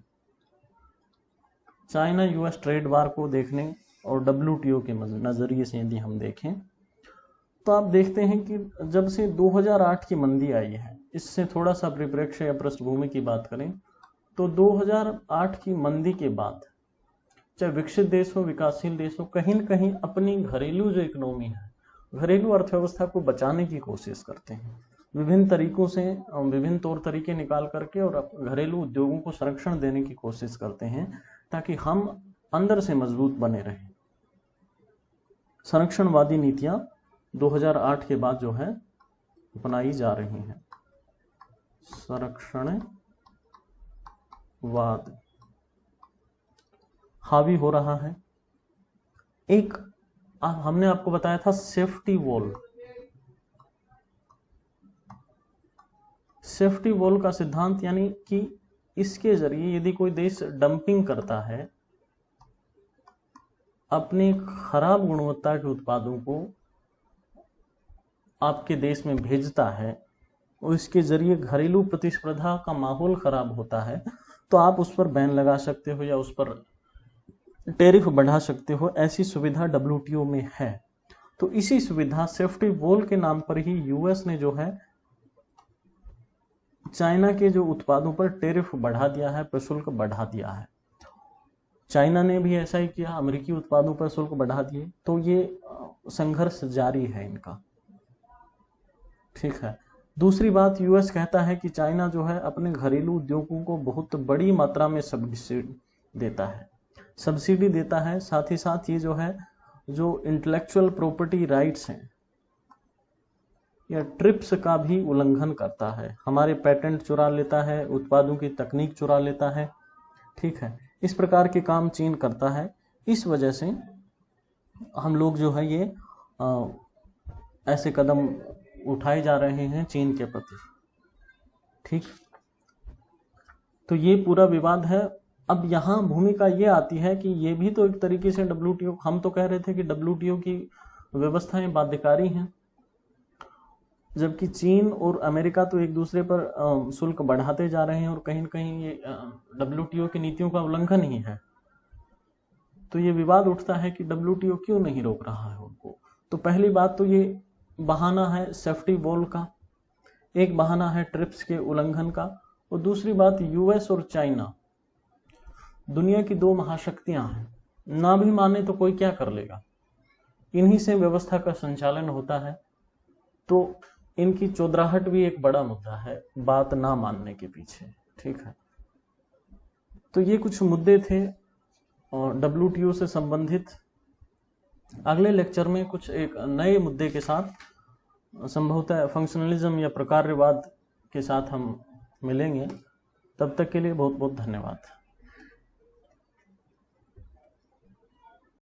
चाइना US ट्रेड वार को देखने और WTO के नजरिए से यदि हम देखें तो आप देखते हैं कि जब से 2008 की मंदी आई है, इससे थोड़ा सा परिप्रेक्ष्य या पृष्ठभूमि की बात करें तो 2008 की मंदी के बाद चाहे विकसित देश हो विकासशील देश हो, कहीं न कहीं अपनी घरेलू जो इकोनॉमी है, घरेलू अर्थव्यवस्था को बचाने की कोशिश करते हैं विभिन्न तरीकों से, विभिन्न तौर तरीके निकाल करके, और घरेलू उद्योगों को संरक्षण देने की कोशिश करते हैं ताकि हम अंदर से मजबूत बने रहें। संरक्षणवादी नीतियां 2008 के बाद जो है अपनाई जा रही हैं। संरक्षणवाद हावी हो रहा है। एक हमने आपको बताया था सेफ्टी वॉल। सेफ्टी वॉल का सिद्धांत यानी कि इसके जरिए यदि कोई देश डंपिंग करता है, अपने खराब गुणवत्ता के उत्पादों को आपके देश में भेजता है और इसके जरिए घरेलू प्रतिस्पर्धा का माहौल खराब होता है, तो आप उस पर बैन लगा सकते हो या उस पर टैरिफ बढ़ा सकते हो। ऐसी सुविधा WTO में है। तो इसी सुविधा सेफ्टी वॉल के नाम पर ही यूएस ने जो है चाइना के जो उत्पादों पर टैरिफ बढ़ा दिया है, प्रशुल्क बढ़ा दिया है। चाइना ने भी ऐसा ही किया, अमेरिकी उत्पादों पर शुल्क बढ़ा दिए। तो ये संघर्ष जारी है इनका, ठीक है। दूसरी बात, यूएस कहता है कि चाइना जो है अपने घरेलू उद्योगों को बहुत बड़ी मात्रा में सब्सिडी देता है, साथ ही साथ ये जो है जो इंटेलेक्चुअल प्रॉपर्टी राइट्स हैं या ट्रिप्स का भी उल्लंघन करता है। हमारे पेटेंट चुरा लेता है, उत्पादों की तकनीक चुरा लेता है, ठीक है। इस प्रकार के काम चीन करता है। इस वजह से हम लोग जो है ये ऐसे कदम उठाए जा रहे हैं चीन के प्रति, ठीक। तो ये पूरा विवाद है। अब यहाँ भूमिका ये आती है कि ये भी तो एक तरीके से WTO, हम तो कह रहे थे कि WTO की व्यवस्थाएं बाध्यकारी हैं, जबकि चीन और अमेरिका तो एक दूसरे पर शुल्क बढ़ाते जा रहे हैं और कहीं न कहीं ये WTO की नीतियों का उल्लंघन ही है। तो ये विवाद उठता है कि WTO क्यों नहीं रोक रहा है उनको। तो पहली बात तो ये बहाना है सेफ्टी वॉल का, एक बहाना है ट्रिप्स के उल्लंघन का, और दूसरी बात यूएस और चाइना दुनिया की दो महाशक्तियां हैं, ना भी माने तो कोई क्या कर लेगा, इन्हीं से व्यवस्था का संचालन होता है। तो इनकी चौधराहट भी एक बड़ा मुद्दा है बात ना मानने के पीछे, ठीक है। तो ये कुछ मुद्दे थे और WTO से संबंधित। अगले लेक्चर में कुछ एक नए मुद्दे के साथ, संभवतः फंक्शनलिज्म या प्रकारवाद के साथ हम मिलेंगे। तब तक के लिए बहुत बहुत धन्यवाद।